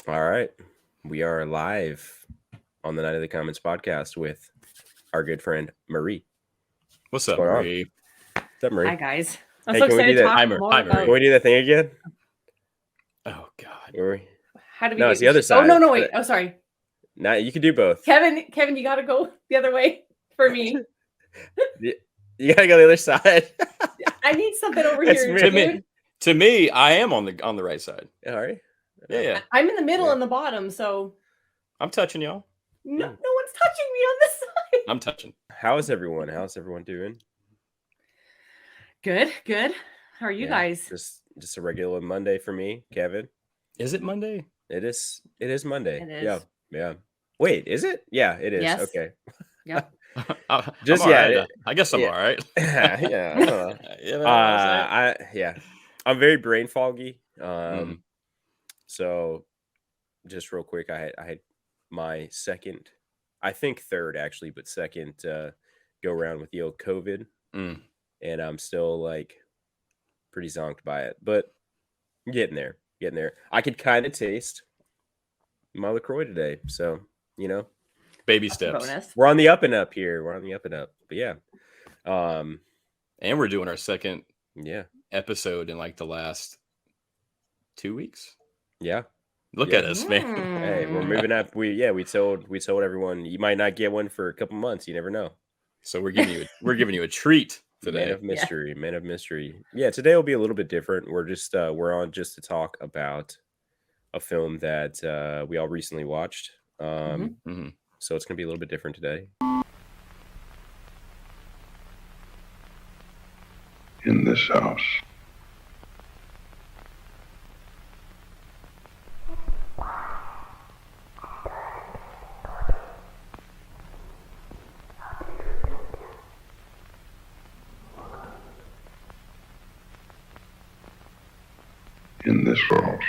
All right. We are live on the Night of the Comments podcast with our good friend Marie. What's What's up, going on? Marie? What's up, Marie? Hi guys. I'm Hey, so can we do excited to that? talk Hi, more Marie. about Can we do that thing again? Oh God. Where we... how do we No, do it's the other Oh side. no, wait. Oh sorry. Nah, you can do both. Kevin, you gotta go the other way for me. You gotta go the other side. I need something over That's here, me. dude. To me, I am on the right side. All right. Yeah. I'm in the middle Yeah. and the bottom, so I'm touching y'all. no one's touching me on this side. I'm touching. How's everyone? How's everyone doing? Good. How are you guys? Just a regular Monday for me, Kevin. Is it Monday? It is Monday. It is. Yeah. Wait, is it? Yeah, it is. Yes. Okay. Yep. Just I'm all right. yeah. I guess I'm all right. Yeah. You know what I'm saying? I'm very brain foggy. Mhm. So just real quick, I had my second, I think third actually, but second go around with the old COVID, and I'm still like pretty zonked by it, but getting there. I could kind of taste my LaCroix today, so Baby That's a steps. bonus. we're on the up and up here. But yeah, And we're doing our second yeah. episode in like the last 2 weeks. Yeah. Look Yeah. at us, man. Hey, we're moving up. We told everyone you might not get one for a couple months. You never know. So we're giving you a treat today. Man of mystery. Yeah, today will be a little bit different. We're just we're on just to talk about a film that we all recently watched. Mhm. So it's gonna be a little bit different today. In this house. In this house.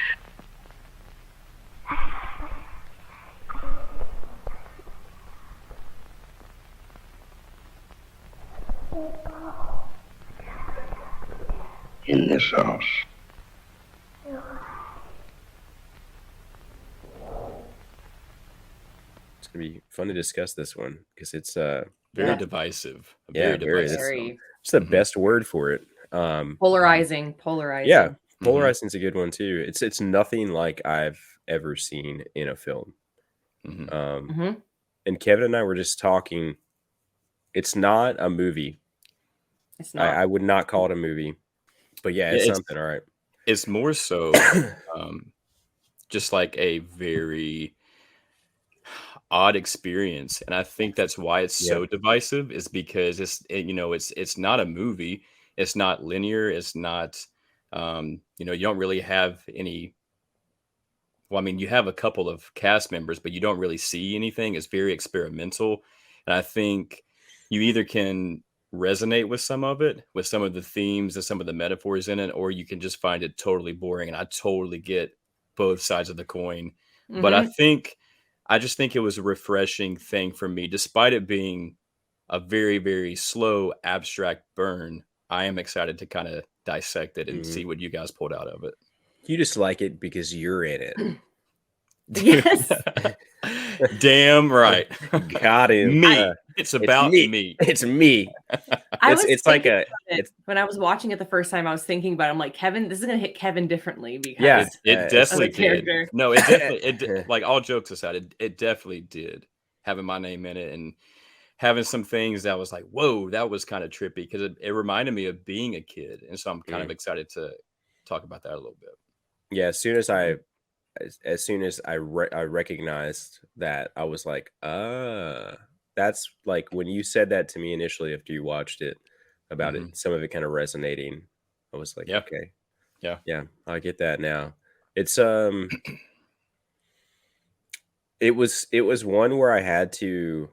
In this house. It's gonna be fun to discuss this one because it's Very divisive. Yeah, Very very. divisive. Very it's the best word for it. polarizing. Yeah, polarizing's a good one too. It's nothing like I've ever seen in a film. Mhm. And Kevin and I were just talking. It's not a movie. It's not. I would not call it a movie. But yeah, it's something. All right. It's more so just like a very odd experience, and I think that's why it's so divisive. Is because it's not a movie. It's not linear. It's not you don't really have any. Well, I mean, you have a couple of cast members, but you don't really see anything. It's very experimental, and I think you either can resonate with some of it, with some of the themes and some of the metaphors in it, or you can just find it totally boring. And I totally get both sides of the coin. But I just think it was a refreshing thing for me, despite it being a very, very slow, abstract burn. I am excited to kind of dissect it and see what you guys pulled out of it. You just like it because you're in it. Yes. Damn right. Got him. Me. It's about me. It's me. It's like when I was watching it the first time, I was thinking about it. I'm like, Kevin, this is gonna hit Kevin differently because it definitely of the character. did. No, it definitely like all jokes aside, it definitely did having my name in it and having some things that was like, whoa, that was kind of trippy because it reminded me of being a kid, and so I'm kind of excited to talk about that a little bit. Yeah, as soon as I recognized that, I was like, that's like when you said that to me initially after you watched it about it, some of it kind of resonating. I was like, okay, yeah, I get that now. It's it was one where I had to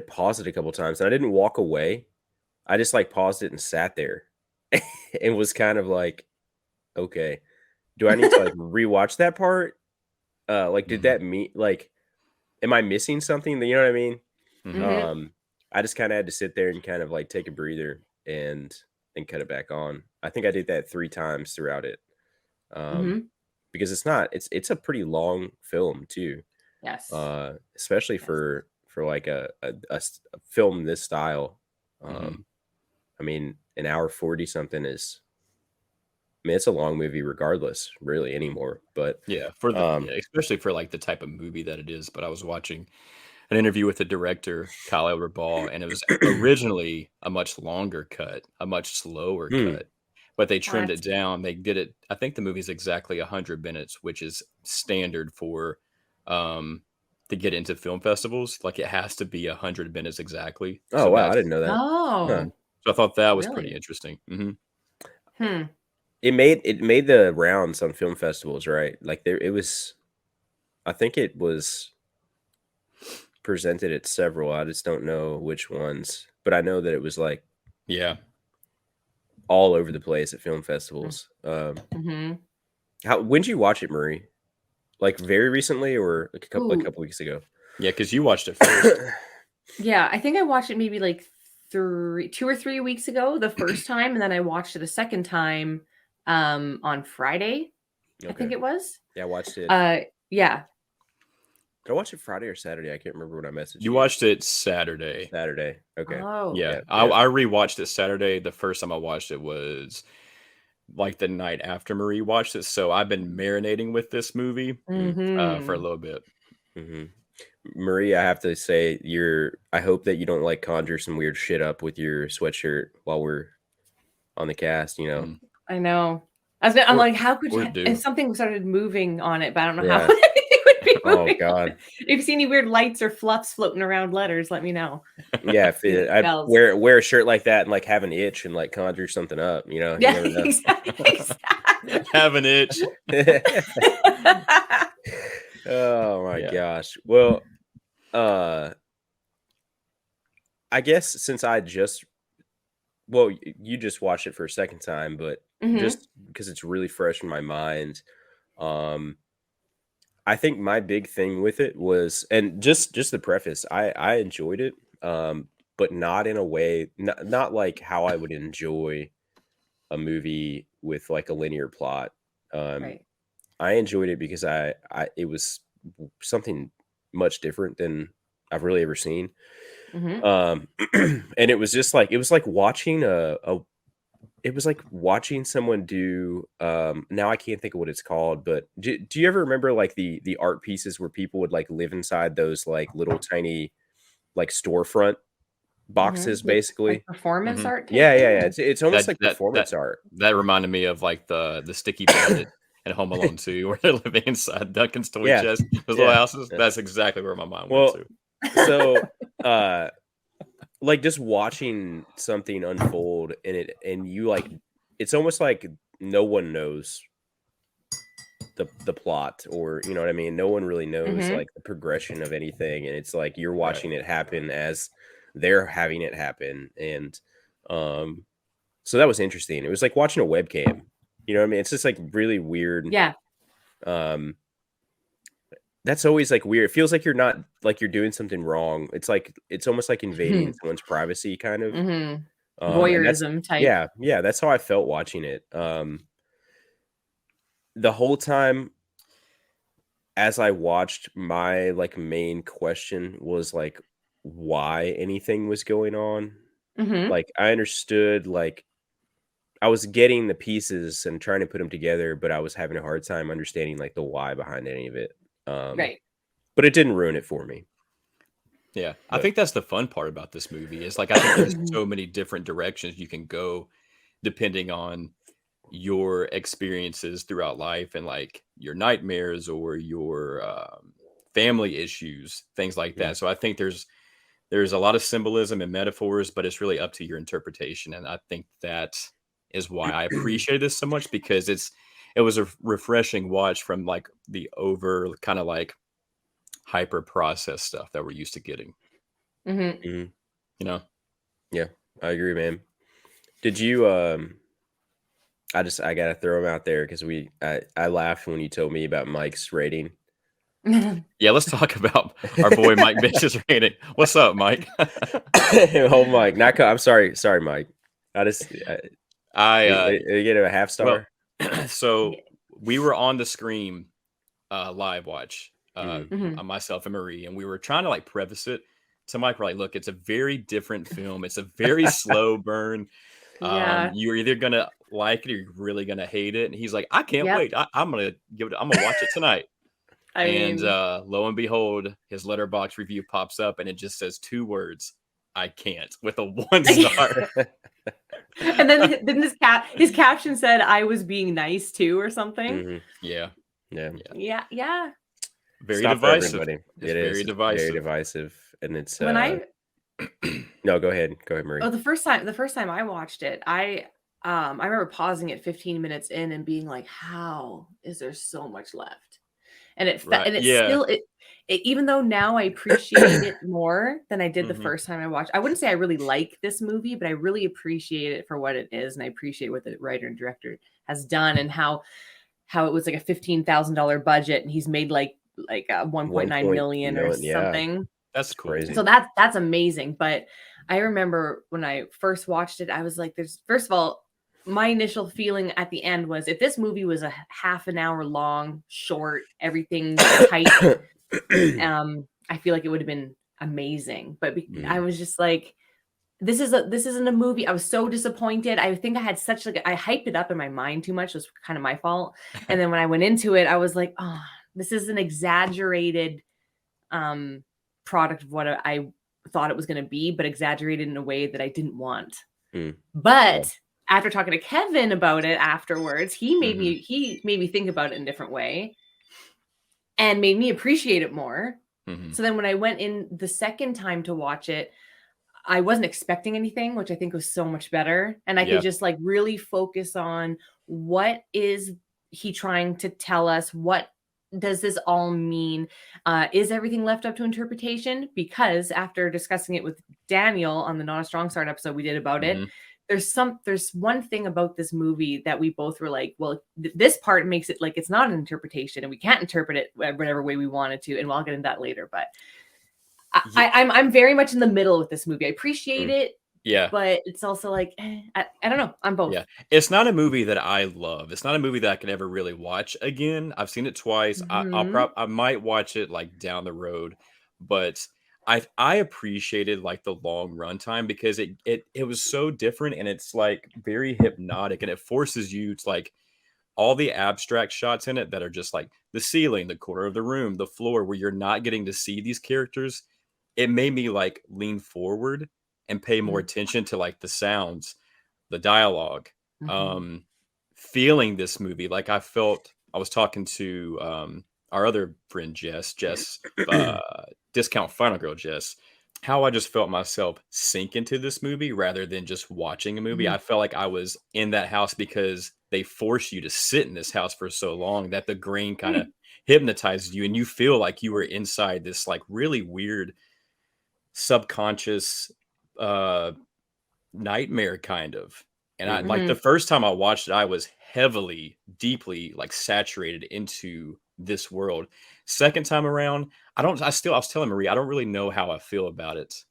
pause it a couple times, and I didn't walk away. I just like paused it and sat there, and was kind of like, okay, do I need to like rewatch that part? Like, did that mean like, am I missing something? You know what I mean? I just kind of had to sit there and kind of like take a breather and cut it back on. I think I did that 3 times throughout it. because it's a pretty long film too. Yes. Especially for like a film this style. I mean, an hour 40 something is, I mean, it's a long movie regardless, really, anymore. But yeah, especially for like the type of movie that it is. But I was watching an interview with the director, Kyle Edward Ball, and it was originally a much longer cut, a much slower cut, but they trimmed it down. They did it. I think the movie's exactly 100 minutes, which is standard for to get into film festivals. Like it has to be 100 minutes exactly. Oh, wow, I didn't know that. Oh, Huh. So I thought that was pretty interesting. It made the rounds on film festivals, right? Like it was, I think it was presented at several. I just don't know which ones, but I know that it was like all over the place at film festivals. When did you watch it, Marie? Like very recently, or like a couple weeks ago? Yeah, because you watched it first. Yeah, I think I watched it maybe like 2 or 3 weeks ago the first time, and then I watched it a second time on Friday. Okay. I think it was. Yeah, I watched it. Yeah. Did I watch it Friday or Saturday? I can't remember when I messaged you. You watched it Saturday. Saturday. Okay. Oh. Yeah. I rewatched it Saturday. The first time I watched it was like the night after Marie watched it. So I've been marinating with this movie for a little bit. Marie, I have to say, I hope that you don't like conjure some weird shit up with your sweatshirt while we're on the cast, you know. I know. I'm like, how could you? If something started moving on it, but I don't know how it would be moving. Oh God! If you see any weird lights or fluffs floating around letters, let me know. Yeah, if I wear a shirt like that and like have an itch and like conjure something up, you know. Yeah, exactly. Have an itch. Oh my gosh. Well, I guess since you just watched it for a second time, but just because it's really fresh in my mind, I think my big thing with it was, and just the preface, I enjoyed it, but not in a way, not like how I would enjoy a movie with like a linear plot. Right. I enjoyed it because it was something much different than I've really ever seen. And it was just like, it was like watching someone do, now I can't think of what it's called, but do you ever remember like the art pieces where people would like live inside those like little tiny like storefront boxes, basically? Like performance art? Yeah. It's almost like performance art. That reminded me of like the Sticky Bandit and Home Alone 2, where they're living inside Duncan's toy chest, those little houses. That's exactly where my mind went to. So, like just watching something unfold and you like, it's almost like no one knows the plot, or you know what I mean? No one really knows like the progression of anything, and it's like you're watching it happen as they're having it happen. And so that was interesting. It was like watching a webcam. You know what I mean? It's just like really weird. Yeah. That's always like weird. It feels like you're not like you're doing something wrong. It's like it's almost like invading someone's privacy, kind of. Voyeurism type. Yeah, that's how I felt watching it. The whole time as I watched, my like main question was like why anything was going on. Like I understood, like I was getting the pieces and trying to put them together, but I was having a hard time understanding like the why behind any of it. Right. But it didn't ruin it for me. Yeah. I think that's the fun part about this movie is like, I think there's so many different directions you can go depending on your experiences throughout life and like your nightmares or your family issues, things like that. So I think there's a lot of symbolism and metaphors, but it's really up to your interpretation. And I think that is why I appreciate this so much, because it was a refreshing watch from like the over kind of like hyper processed stuff that we're used to getting. You know? Yeah, I agree, man. Did you I gotta throw him out there because I laughed when you told me about Mike's rating. Yeah, let's talk about our boy Mike Bitch's rating. What's up, Mike? Oh, Mike. I'm sorry, Mike. I get a half star. Well, so we were on the Scream live watch, Mhm. myself and Marie, and we were trying to like preface it to Mike. We're like, look, it's a very different film. It's a very slow burn. Yeah. You're either gonna like it or you're really gonna hate it. And he's like, I can't Yep. wait. I'm gonna give it. I'm gonna watch it tonight. I And mean, lo and behold, his letterbox review pops up, and it just says 2 words: "I can't," with a 1 star. and then his caption said, "I was being nice too," or something. Mhm. Yeah, Yeah. Yeah, yeah. very It's not for divisive. everybody. It's It is. very It's very divisive. divisive, and it's When I no. Go ahead. Go ahead, Marie. Oh, the first time I watched it, I remember pausing it 15 minutes in and being like, "How is there so much left?" Right? And it's Yeah. still even though now I appreciate it more than I did the Mhm. first time I watched. I wouldn't say I really like this movie, but I really appreciate it for what it is, and I appreciate what the writer and director has done, and how it was like a $15,000 budget, and he's made like 1.9 million or 1.9. Yeah, something. That's it's cool. crazy. So that's amazing. But I remember when I first watched it, I was like, there's first of all, my initial feeling at the end was if this movie was a half an hour long, short, everything tight, I feel like it would have been amazing. But I was just like, this isn't a movie. I was so disappointed. I think I had such like I hyped it up in my mind too much. It was kind of my fault. And then when I went into it, I was like, oh, this is an exaggerated um product of what I thought it was going to be, but exaggerated in a way that I didn't want. Mm. But after talking to Kevin about it afterwards, Mhm. he made me think about it in a different way and made me appreciate it more. Mhm. So then when I went in the second time to watch it, I wasn't expecting anything, which I think was so much better. And I could Yeah. just like really focus on what is he trying to tell us? What does this all mean? Is everything left up to interpretation? Because after discussing it with Daniel on the Not a Strong Start episode we did about it, Mhm. there's one thing about this movie that we both were like, well, this part makes it like it's not an interpretation and we can't interpret it whatever way we wanted to. And I'll get into that later. But I'm very much in the middle with this movie. I appreciate Mm. it, Yeah. but it's also like I don't know. I'm both. Yeah. It's not a movie that I love. It's not a movie that I can ever really watch again. I've seen it twice. Mhm. I might watch it like down the road, but I appreciated like the long runtime because it was so different and it's like very hypnotic and it forces you to like all the abstract shots in it that are just like the ceiling, the corner of the room, the floor where you're not getting to see these characters. It made me like lean forward and pay more Mhm. attention to like the sounds, the dialogue, Mhm. um, feeling this movie. Like I was talking to our other friend Jess, discount final girl Jess, how I just felt myself sink into this movie rather than just watching a movie. Mhm. I felt like I was in that house because they force you to sit in this house for so long that the grain kind of hypnotizes you and you feel like you were inside this like really weird subconscious uh nightmare kind of. And I Mhm. like the Mhm. first time I watched it, I was heavily, deeply like saturated into this world. Second time around, I was telling Marie, I don't really know how I feel about it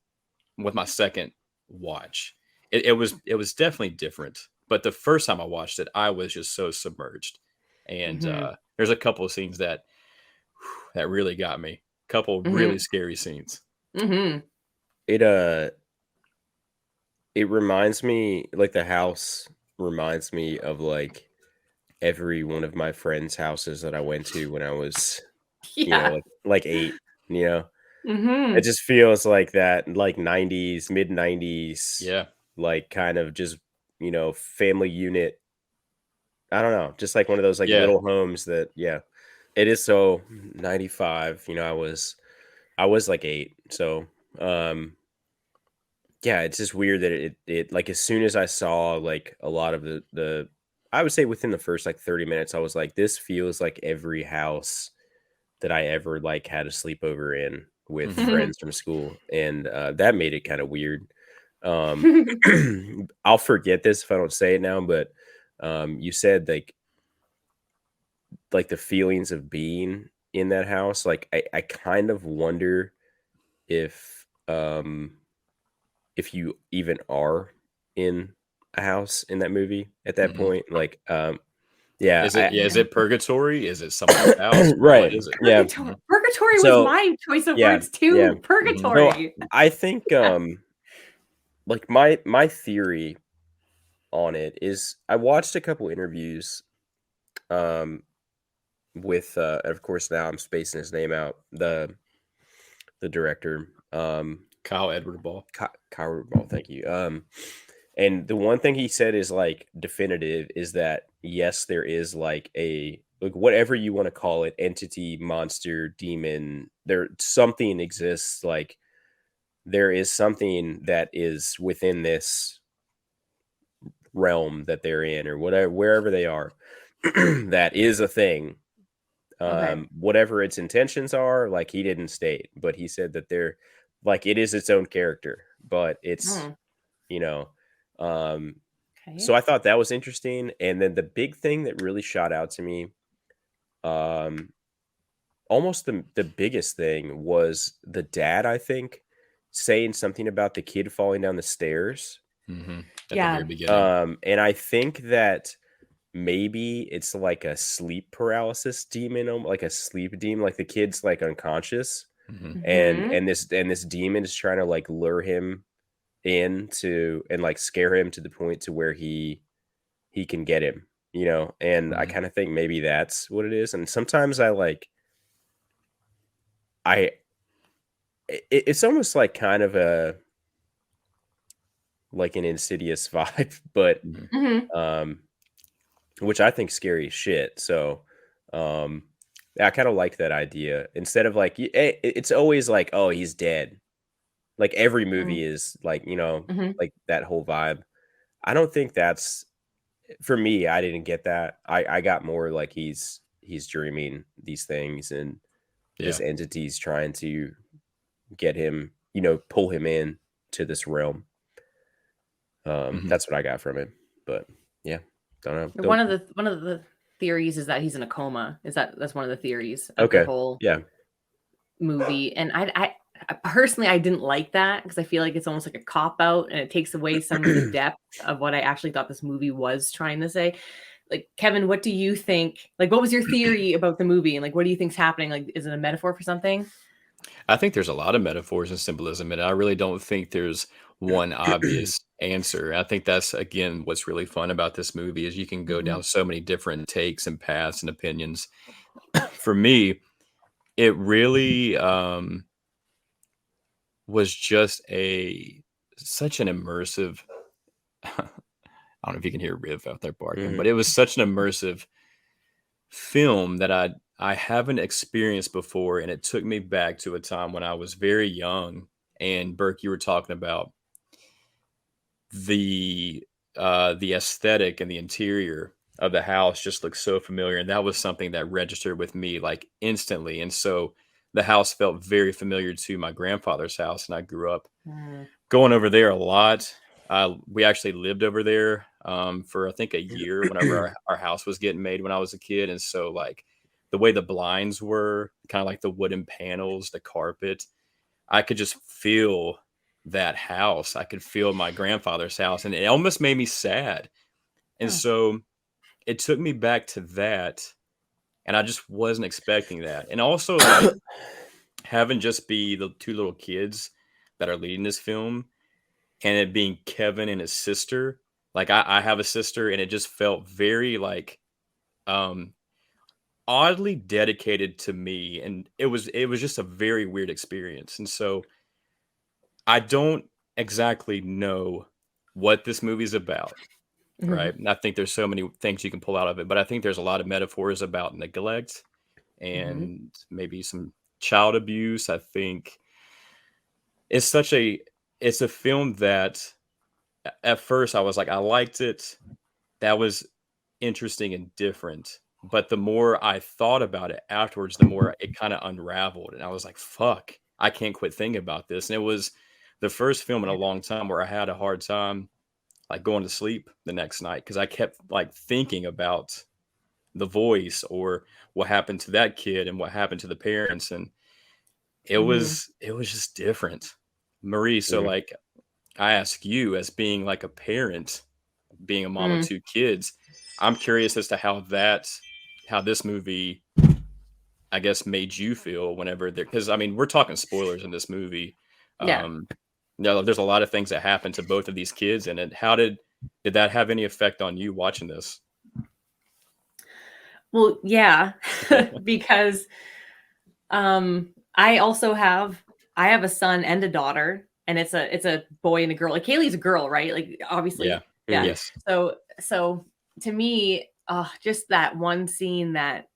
with my second watch. It was definitely different. But the first time I watched it, I was just so submerged. And Mhm. there's a couple of scenes that really got me. Couple really Mhm. scary scenes. Mhm. It it reminds me like the house reminds me of like every one of my friends' houses that I went to when I was, Yeah. like 8, you know? It Mhm. just feels like that, like 90s, mid-90s, Yeah. like, kind of just, family unit. I don't know, just like one of those, like, Yeah. little homes that yeah. It is so 95, I was, like, 8, so, um, yeah, it's just weird that it like, as soon as I saw, like, a lot of the I would say within the first, like, 30 minutes, I was like, "This feels like every house that I ever, like, had a sleepover in with Mhm. Mhm. friends from school," and, that made it kinda weird. Um, I'll forget this if I don't say it now, but, you said, like, the feelings of being in that house, like, I kind of wonder if you even are in a house in that movie at that Mhm. point, like, Yeah, Is it is it purgatory? Is it someone's house? What right. is it? Yeah. Purgatory was So my choice of yeah, words yeah. too. So Purgatory. I think like my theory on it is I watched a couple interviews um with of course now I'm spacing his name out, the director, Kyle Edward Ball. Kyle Ball, thank you. And the one thing he said is like definitive is that yes, there is like a like whatever you want to call it, entity, monster, demon, there something exists, like there is something that is within this realm that they're in or whatever wherever they are that is a thing. Okay. Whatever its intentions are, like he didn't state, but he said that they're like it is its own character, but it's Hmm. you know um so Okay. I thought that was interesting. And then the big thing that really shot out to me, um almost the biggest thing was the dad, I think, saying something about the kid falling down the stairs. At the very Yeah. beginning. And I think that maybe it's like a sleep paralysis demon, like a sleep demon, like the kid's like unconscious, Hmm. Hmm. and this demon is trying to like lure him into and like scare him to the point to where he can get him, and I Hmm. kind of think maybe that's what it is. And sometimes I like I it's almost like kind of a like an Insidious vibe, but Hmm. Hmm. um which I think scary as shit. So, um, I kind of like that idea. Instead of like, it's always like, oh, he's dead. Like every Hmm. movie is like, Hmm. like that whole vibe. I don't think that's for me. I didn't get that. I got more like he's dreaming these things, and Yeah. this entity's trying to get him, pull him in to this realm. Hmm. That's what I got from it. But yeah, don't know. One Don't. of the theories is that he's in a coma. That's one of the theories of the Okay. whole Yeah. movie. And I personally I didn't like that because I feel like it's almost like a cop out and it takes away some of the depth of what I actually thought this movie was trying to say. Like Kevin, what do you think? Like, what was your theory about the movie, and like, what do you think's happening? Like, is it a metaphor for something? I think there's a lot of metaphors and symbolism, and I really don't think there's one obvious answer. I think that's again what's really fun about this movie is you can go Hmm. down so many different takes and paths and opinions. For me, it really was just a such an immersive. I don't know if you can hear Riv out there barking, Hmm. but it was such an immersive film that I haven't experienced before, and it took me back to a time when I was very young. And Burke, you were talking about the the aesthetic and the interior of the house just looked so familiar, and that was something that registered with me like instantly. And so the house felt very familiar to my grandfather's house, and I grew up Mm. going over there a lot. We actually lived over there for I think a year whenever our house was getting made when I was a kid. And so like the way the blinds were, kind of like the wooden panels, the carpet, I could just feel that house. I could feel my grandfather's house, and it almost made me sad. And Huh. so it took me back to that, and I just wasn't expecting that. And also like having just be the two little kids that are leading this film and it being Kevin and his sister. Like I have a sister, and it just felt very like um oddly dedicated to me, and it was just a very weird experience. And so I don't exactly know what this movie's about, Mhm. right? And I think there's so many things you can pull out of it, but I think there's a lot of metaphors about neglect Mhm. and maybe some child abuse. I think it's such a it's a film that at first I was like I liked it. That was interesting and different. But the more I thought about it afterwards, the more it kind of unraveled. And I was like, fuck, I can't quit thinking about this. And it was the first film in a Yeah. long time where I had a hard time like going to sleep the next night because I kept like thinking about the voice or what happened to that kid and what happened to the parents. And Mhm. it was just different. Marie, so Mhm. like I ask you as being like a parent, being a mom of Mm. two kids, I'm curious as to how this movie, I guess, made you feel whenever there, because I mean, we're talking spoilers in this movie. Yeah. Um, there's a lot of things that happen to both of these kids, and how did that have any effect on you watching this? Well, yeah, because I also have a son and a daughter, and it's a boy and a girl. Like Kaylee's a girl, right? Like Yeah. obviously, yeah. Yes. So to me, just that one scene that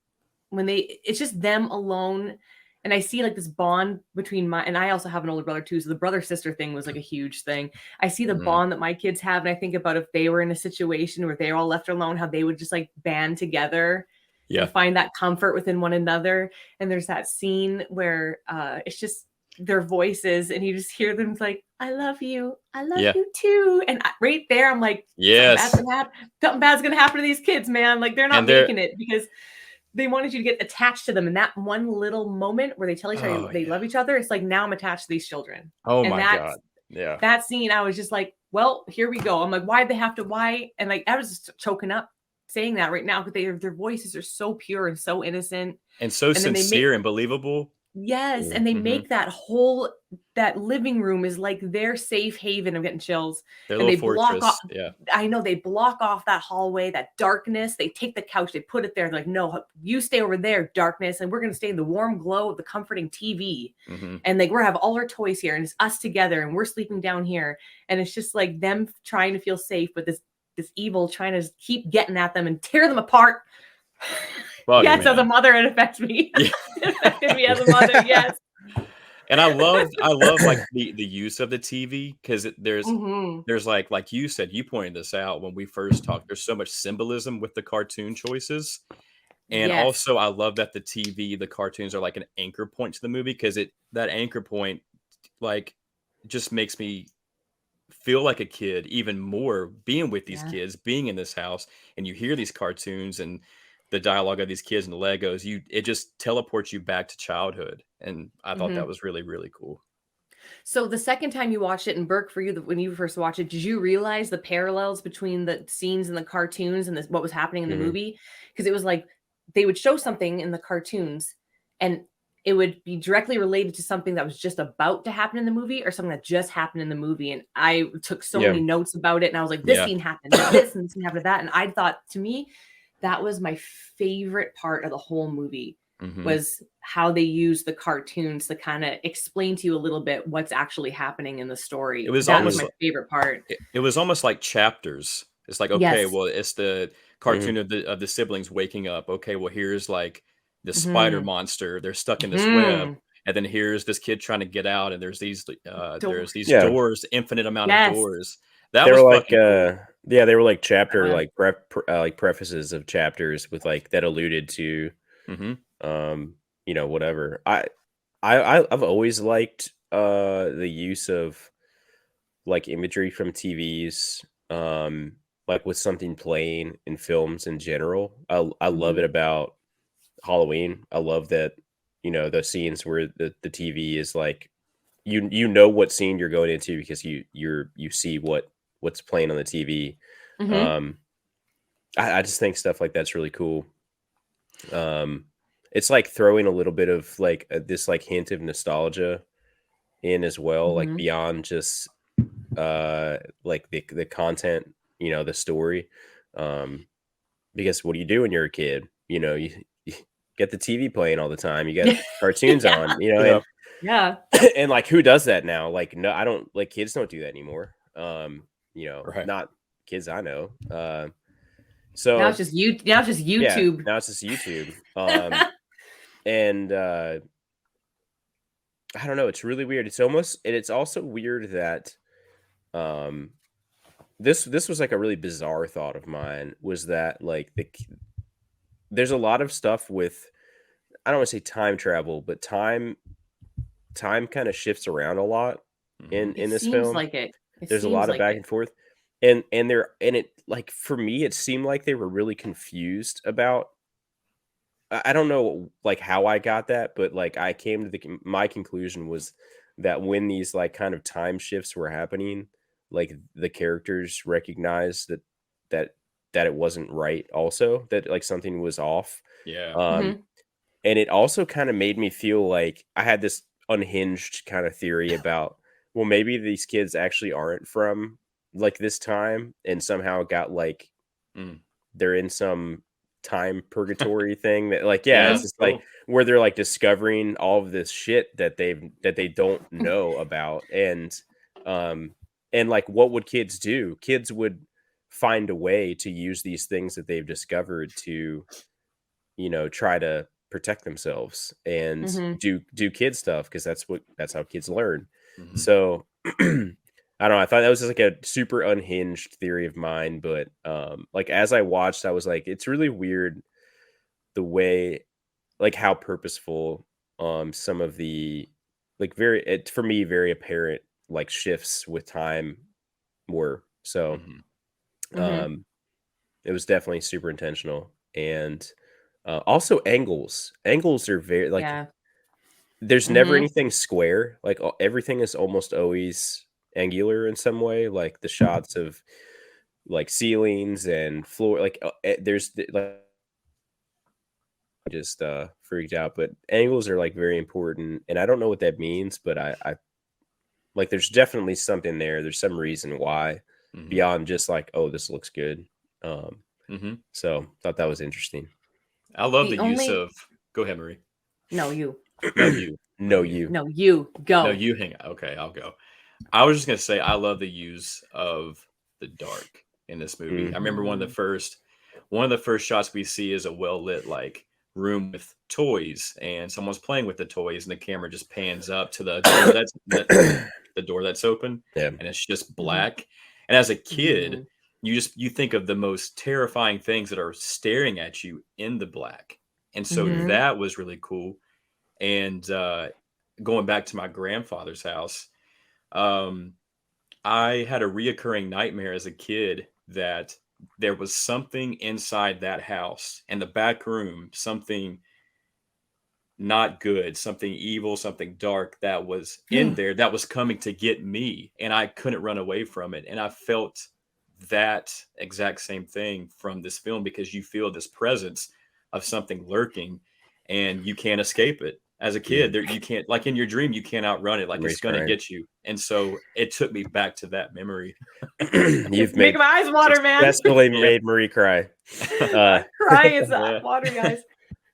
when it's just them alone, and I see like this bond between and I also have an older brother too, so the brother sister thing was like a huge thing. I see the bond that my kids have, and I think about if they were in a situation where they're all left alone, how they would just like band together Yeah. and find that comfort within one another. And there's that scene where it's just their voices, and you just hear them like, I love you you too. And right there I'm like, yes, something bad's gonna happen to these kids, man. Like they're not making it because they wanted you to get attached to them. And that one little moment where they tell each other they love each other, it's like, now I'm attached to these children. Oh and my God. Yeah. That scene, I was just like, well, here we go. I'm like, why'd they have to, why? And like, I was just choking up saying that right now, because their voices are so pure and so innocent. And so sincere and believable. Yes. And they make that living room is like their safe haven. I'm getting chills. Their and little they fortress. block off, yeah. I know, they block off that hallway, that darkness. They take the couch, they put it there. They're like, no, you stay over there, darkness. And we're going to stay in the warm glow of the comforting TV. And like, we're have all our toys here, and it's us together, and we're sleeping down here. And it's just like them trying to feel safe, but this evil trying to keep getting at them and tear them apart. Yes, as a mother, it affects me. It affected me as a mother, yes. And I love like the use of the TV, because there's like you said, you pointed this out when we first talked, there's so much symbolism with the cartoon choices. And also I love that the cartoons are like an anchor point to the movie, because that anchor point like just makes me feel like a kid even more, being with these kids, being in this house, and you hear these cartoons and the dialogue of these kids and the Legos, it just teleports you back to childhood. And I thought that was really, really cool. So the second time you watched it, and Burke, for you, when you first watched it, did you realize the parallels between the scenes in the cartoons and what was happening in the movie? Because it was like they would show something in the cartoons, and it would be directly related to something that was just about to happen in the movie, or something that just happened in the movie. And I took so many notes about it, and I was like, this scene happened, this and this scene happened to that. And I thought, to me, that was my favorite part of the whole movie, was how they used the cartoons to kind of explain to you a little bit what's actually happening in the story. That was my favorite part. It was almost like chapters. It's like, okay, well, it's the cartoon of the siblings waking up. Okay, well, here's like the spider monster. They're stuck in this web. And then here's this kid trying to get out, and there's these doors, infinite amount of doors. They were like they were like chapter like prefaces of chapters with like that alluded to whatever. I've always liked the use of like imagery from TVs, like with something playing in films in general. I love it about Halloween. I love that, the scenes where the TV is like, you know what scene you're going into because you see what's playing on the TV. I just think stuff like that's really cool. It's like throwing a little bit of like this like hint of nostalgia in as well, like beyond just like the content, the story. Because what do you do when you're a kid? You get the TV playing all the time. You got cartoons on, and like, who does that now? Like, no, I don't, like, kids don't do that anymore. Not kids I know. So now it's just YouTube. Now it's just YouTube. And I don't know. It's really weird. It's also weird that this was like a really bizarre thought of mine, was that like there's a lot of stuff with, I don't want to say time travel, but time kind of shifts around a lot in this film. Like it. There's a lot of back and forth. And it, like, for me, it seemed like they were really confused about, I don't know like how I got that, but like I came to my conclusion was that when these like kind of time shifts were happening, like the characters recognized that that it wasn't right also, that, like, something was off. Yeah. Um, and it also kinda made me feel like I had this unhinged kinda theory about, well, maybe these kids actually aren't from, like, this time and somehow got, like, Mm. they're in some time purgatory thing that, like, yeah, Yeah. it's just, like, Cool. where they're, like, discovering all of this shit that they don't know about, um, and, like, what would kids do? Kids would find a way to use these things that they've discovered to, try to protect themselves and Mhm. do kid stuff because that's how kids learn. Mhm. So I don't know. I thought that was just like a super unhinged theory of mine, but like as I watched, I was like, it's really weird the way, like how purposeful some of the like for me very apparent like shifts with time were. So Mhm. Mhm. um it was definitely super intentional. And also angles are very like Yeah. there's never Mhm. anything square. Like everything is almost always angular in some way. Like the shots of like ceilings and floor, like like just freaked out. But angles are like very important, and I don't know what that means, but I like there's definitely something there. There's some reason why Mhm. beyond just like, oh, this looks good. Um, Mhm. so thought that was interesting. I love The the use only of go ahead, Marie. No, you. No, you. No, No, you. you. No, you. No, Go. you hang out. Okay, I'll go. I was just gonna say I love the use of the dark in this movie. I Mm, remember Mhm. one of the first shots we see is a well lit like room with toys and someone's playing with the toys and the camera just pans up to the door the door that's open yeah. and it's just Mhm. black. And as a kid, Mhm. you think of the most terrifying things that are staring at you in the black. And so Mm, Mhm. that was really cool. And going back to my grandfather's house, um, I had a reoccurring nightmare as a kid that there was something inside that house in the back room, something not good, something evil, something dark that was in there that was coming to get me, and I couldn't run away from it. And I felt that exact same thing from this film because you feel this presence of something lurking and you can't escape it. As a yeah. kid, there you can't like in your dream, you can't outrun it, like it's Maurice gonna crying. get you. And so it took me back to that memory. You've Making my eyes water, man. successfully Yeah. made Marie cry. Uh, I'm crying. It's Yeah. water, guys.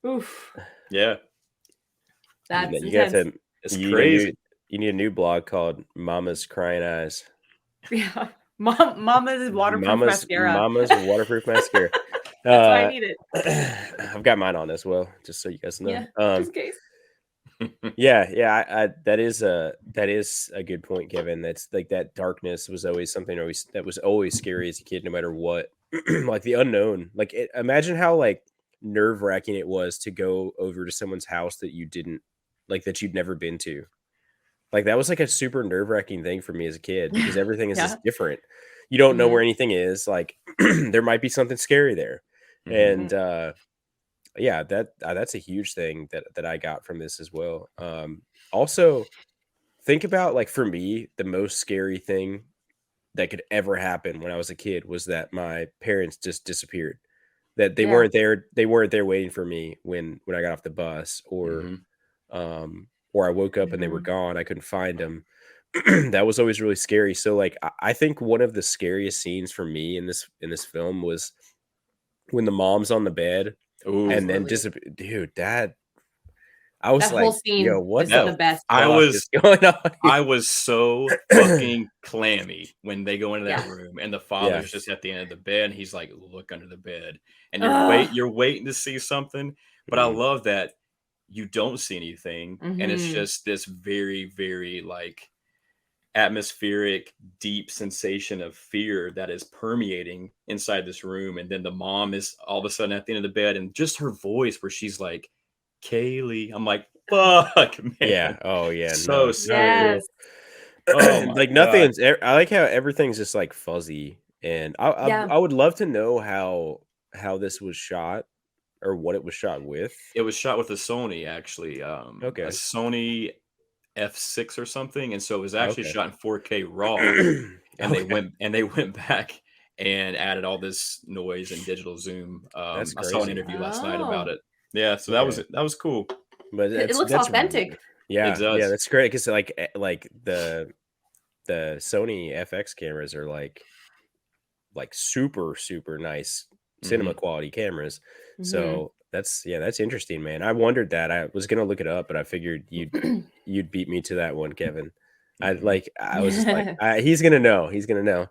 Oof. Yeah. That's you got intense. to It's you need a new crazy. you need a new blog called Mama's Crying Eyes. Yeah. Mama's waterproof mascara. Mama's waterproof mascara. That's why I Uh, need it. I've got mine on as well, just so you guys know. Yeah. Just in case. Yeah, yeah, that is a good point, Kevin. That's like that darkness was always something always that was always scary as a kid, no matter what. Like the unknown. Like imagine how like nerve wracking it was to go over to someone's house that you didn't like that you'd never been to. Like that was like a super nerve wracking thing for me as a kid because everything is Yeah. just different. You don't know where Mhm. anything is. Like there might be something scary there, Mhm. and Mhm. yeah, that's a huge thing that I got from this as well. Also, think about like for me, the most scary thing that could ever happen when I was a kid was that my parents just disappeared. That they Yeah. weren't there. They weren't there waiting for me when I got off the bus, Mhm. or I woke up and they were Mhm. gone. I couldn't find them. That was always really scary. So like I think one of the scariest scenes for me in this film was when the mom's on the bed That's and Ooh, then brilliant. disappear. Dude, that I was That whole like, "Yo, scene what was the the that best. I fuck is was going on I was so here?" fucking clammy when they go into that Yeah. room and the Yeah. father's just at the end of the bed and he's like, "Look under the bed." And Ugh. you're waiting to see something, but I Mhm. love that you don't see anything and it's Mhm. just this very, very, like, atmospheric, deep sensation of fear that is permeating inside this room, and then the mom is all of a sudden at the end of the bed and just her voice where she's like, "Kaylee." I'm like, "Fuck, Yeah. man." Oh, yeah. So No, not scary. cool. Yes. Oh my Like, god. I like how everything's just, like, fuzzy, and Yeah. I would love to know how this was shot or what it was shot with. It was shot with a Sony actually, a Okay. Sony F6 or something, and so it was actually Okay. shot in 4K RAW, and Okay. they went back and added all this noise and digital zoom. That's I saw an crazy. interview last night about Oh. it. Yeah, so Yeah. that was cool. But It looks that's authentic. yeah, It does. that's great because like the Sony FX cameras are like super nice cinema Mhm. quality cameras. Mhm. So that's interesting, man. I wondered that. I was gonna look it up, but I figured you'd beat me to that one, Kevin. I was just like, he's gonna know. He's gonna know.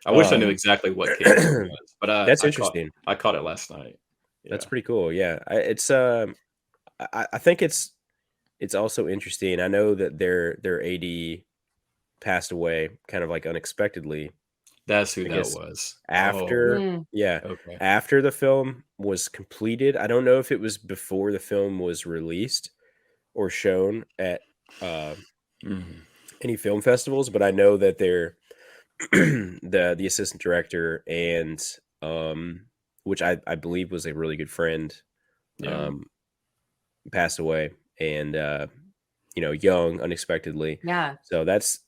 I wish I knew exactly what camera it was, but That's I interesting. caught it last night. That's Yeah. pretty cool. Yeah, I think it's also interesting. I know that their AD passed away kind of like unexpectedly. That's who I that guess was. Oh, after Mm. okay. after the film was completed. I don't know if it was before the film was released or shown at Mhm. any film festivals, but I know that they're the assistant director and which I believe was a really good friend Yeah. passed away, and young unexpectedly. Yeah. So that's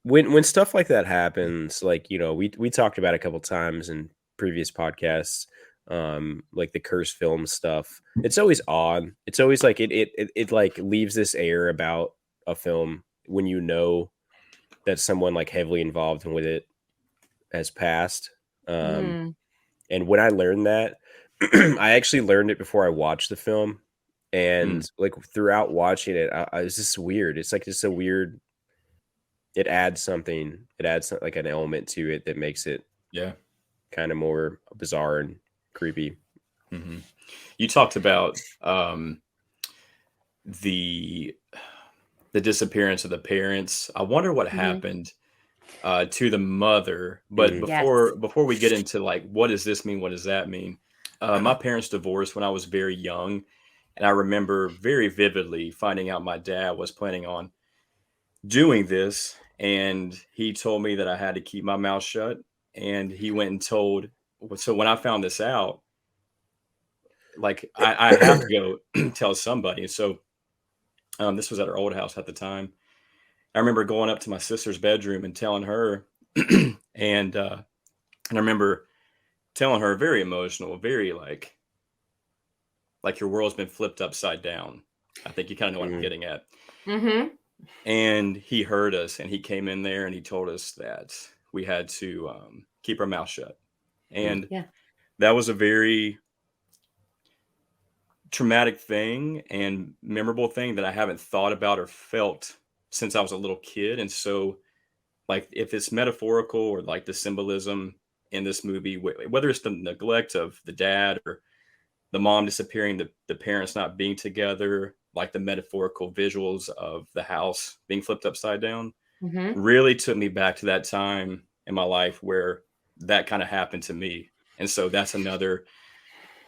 when stuff like that happens, like we talked about a couple times in previous podcasts, like the cursed film stuff. It's always odd. It's always like it like leaves this air about a film when that someone like heavily involved with it has passed. Mm. And when I learned that, I actually learned it before I watched the film, Mm. and like throughout watching it, I was just weird. It's like just a weird. It adds something. It adds like an element to it that makes it Yeah. kind of more bizarre and creepy. Mhm. You talked about the disappearance of the parents. I wonder what Mhm. happened to the mother. But Mhm. Yes. before we get into like what does this mean, what does that mean? My parents divorced when I was very young, and I remember very vividly finding out my dad was planning on doing this, and he told me that I had to keep my mouth shut. And he went and told. So when I found this out, like I have to go tell somebody. So this was at our old house at the time. I remember going up to my sister's bedroom and telling her, and I remember telling her very emotional, very like your world's been flipped upside down. I think you kind of know what I'm Mhm. getting at. Mm-hmm. And he heard us, and he came in there and he told us that we had to keep our mouth shut. Mhm. And Yeah. that was a very traumatic thing and memorable thing that I haven't thought about or felt since I was a little kid. And so, like, if it's metaphorical or like the symbolism in this movie, whether it's the neglect of the dad or the mom disappearing, the parents not being together, like the metaphorical visuals of the house being flipped upside down, Mm-hmm. really took me back to that time in my life where that kind of happened to me. And so that's another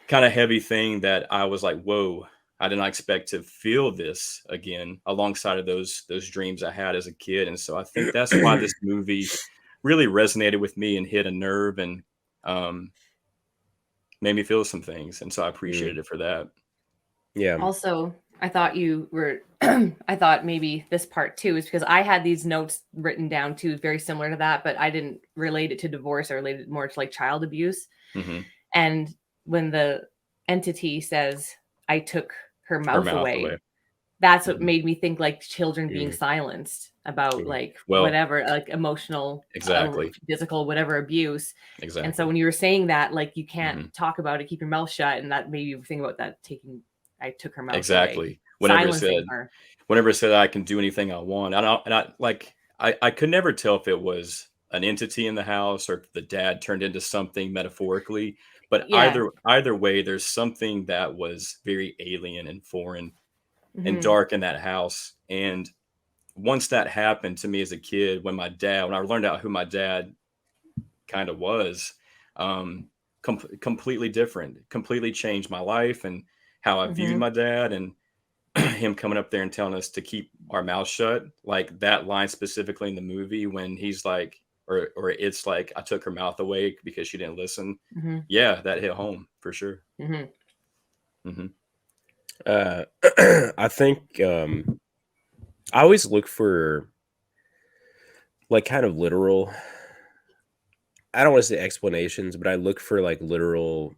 kind of heavy thing that I was like, whoa, I did not expect to feel this again alongside of those dreams I had as a kid. And so I think that's why this movie really resonated with me and hit a nerve and um, made me feel some things. And so I appreciated Mhm. it for that. Yeah. Also, I thought you were, I thought maybe this part too is because I had these notes written down too, very similar to that, but I didn't relate it to divorce. I related it more to like child abuse. Hmm. And when the entity says, I took her Her mouth mouth away. away, that's what Mhm. made me think like children being Mhm. silenced about Mhm. like Well, whatever, like emotional, exactly. physical, whatever abuse. And so Exactly. when you were saying that, like you can't Hmm. talk about it, keep your mouth shut, and that made you think about that I took her mouth away, Exactly. silencing her. Whenever it said I can do anything I want, and I like I could never tell if it was an entity in the house or if the dad turned into something metaphorically. But Yeah. either way, there's something that was very alien and foreign and Hmm. dark in that house. And once that happened to me as a kid, when I learned out who my dad kind of was, um, completely different, completely changed my life and how I viewed Hmm. my dad and him coming up there and telling us to keep our mouth shut, like that line specifically in the movie when he's like, or it's like, I took her mouth away because she didn't listen. Hmm. Yeah, that hit home for sure. Hmm. Hmm. Uh, I think I always look for like kind of literal I don't want to say explanations, but I look for like literal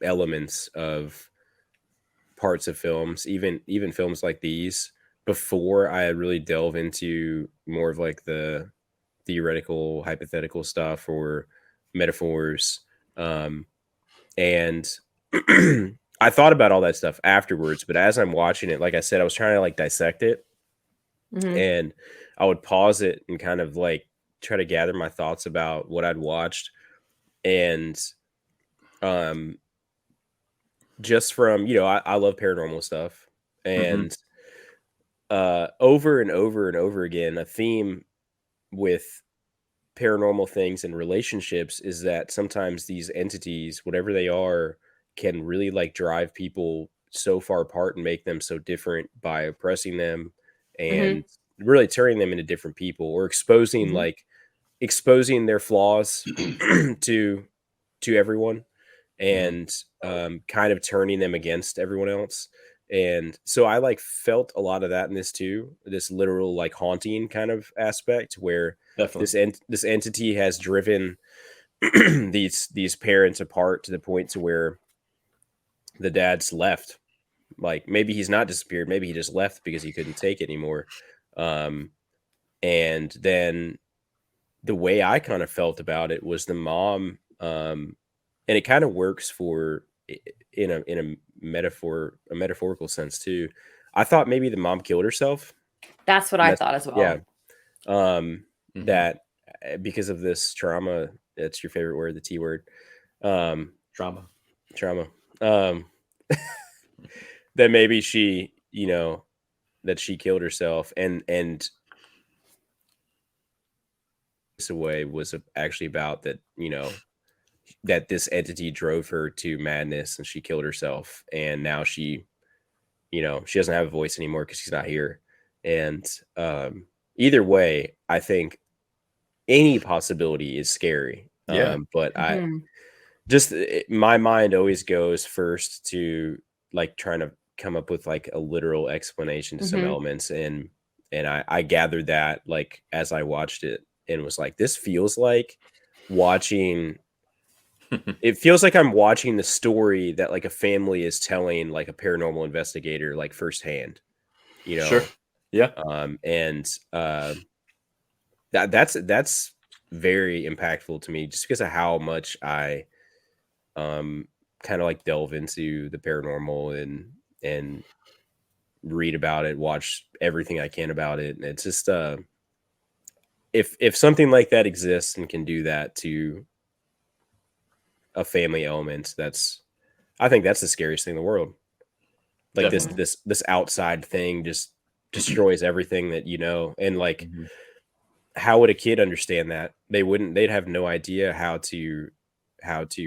elements of parts of films, even films like these, before I really delve into more of like the theoretical, hypothetical stuff or metaphors. And I thought about all that stuff afterwards, but as I'm watching it, like I said, I was trying to like dissect it, and I would pause it and kind of like try to gather my thoughts about what I'd watched. And just from, I love paranormal stuff, and over and over and over again, a theme with paranormal things and relationships is that sometimes these entities, whatever they are, can really like drive people so far apart and make them so different by oppressing them and really turning them into different people, or exposing their flaws to everyone, and kind of turning them against everyone else. And so I like felt a lot of that in this too, this literal like haunting kind of aspect, where Definitely. this entity has driven these parents apart to the point to where the dad's left. Like maybe he's not disappeared, maybe he just left because he couldn't take it anymore. And then the way I kind of felt about it was the mom, and it kind of works for in a metaphorical sense too. I thought maybe the mom killed herself. That's what I thought as well. Yeah. That because of this trauma, that's your favorite word, the T word. Trauma. That maybe she, that she killed herself, and this away was actually about that, that this entity drove her to madness and she killed herself, and now she doesn't have a voice anymore because she's not here. And either way, I think any possibility is scary. But my mind always goes first to like trying to come up with like a literal explanation to some elements, and I gathered that like as I watched it, and was like, this feels like watching it feels like I'm watching the story that like a family is telling like a paranormal investigator, like firsthand, Sure. Yeah. And that's very impactful to me, just because of how much I kind of like delve into the paranormal and read about it, watch everything I can about it. And it's just if something like that exists and can do that to a family element, I think that's the scariest thing in the world. Like this outside thing just destroys everything that and like how would a kid understand that? They'd have no idea how to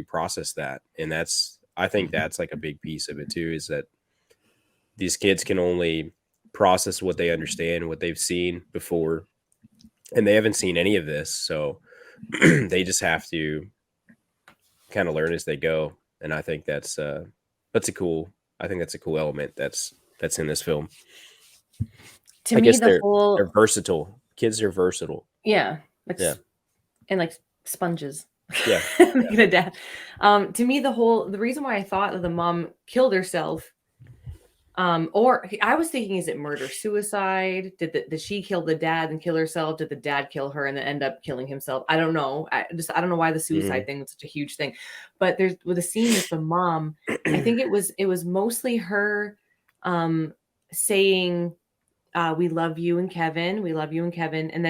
process that. And I think that's like a big piece of it too, is that these kids can only process what they understand, what they've seen before, and they haven't seen any of this. So they just have to kind of learn as they go. And I think that's a cool element that's in this film. To me, they're versatile. Kids are versatile. Yeah. And like sponges. Yeah. Dad. To me, the reason why I thought that the mom killed herself, or I was thinking, is it murder suicide? Did she kill the dad and kill herself? Did the dad kill her and then end up killing himself? I don't know. I don't know why the suicide thing was such a huge thing. But there's with a scene with the mom, I think it was mostly her saying, we love you and Kevin, and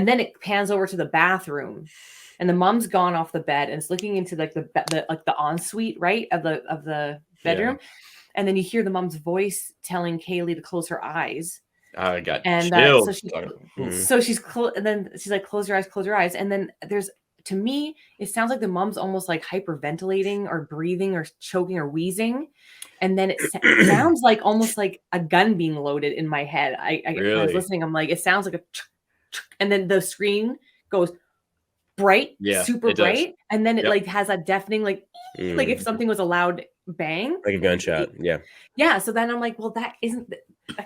then it pans over to the bathroom, and the mom's gone off the bed and it's looking into like the ensuite, right, of the bedroom. Yeah. And then you hear the mom's voice telling Kaylee to close her eyes. I got and so she's and then she's like, close your eyes. And then to me, it sounds like the mom's almost like hyperventilating or breathing or choking or wheezing. And then it sounds like almost like a gun being loaded in my head. I was listening. I'm like, it sounds like and then the screen goes bright, super bright. Does. And then it like has a deafening, like if something was a loud bang, like a gunshot. Yeah. So then I'm like, well, that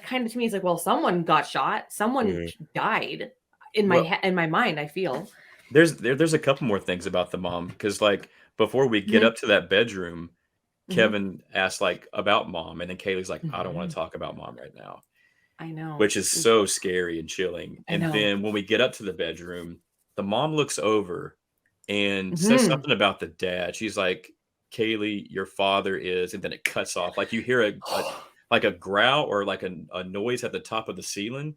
kind of, to me, is like, well, someone got shot, someone died in my mind, I feel. there's a couple more things about the mom because like before we get Mhm. up to that bedroom, Mhm. Kevin asked like about mom, and then Kaylee's like, I don't want to Mhm. talk about mom right now, I know. which is so scary and chilling. I And know. then when we get up to the bedroom, the mom looks over and says Mhm. something about the dad. She's like, Kaylee, your father is, and then it cuts off. Like you hear a like a growl or like a noise at the top of the ceiling.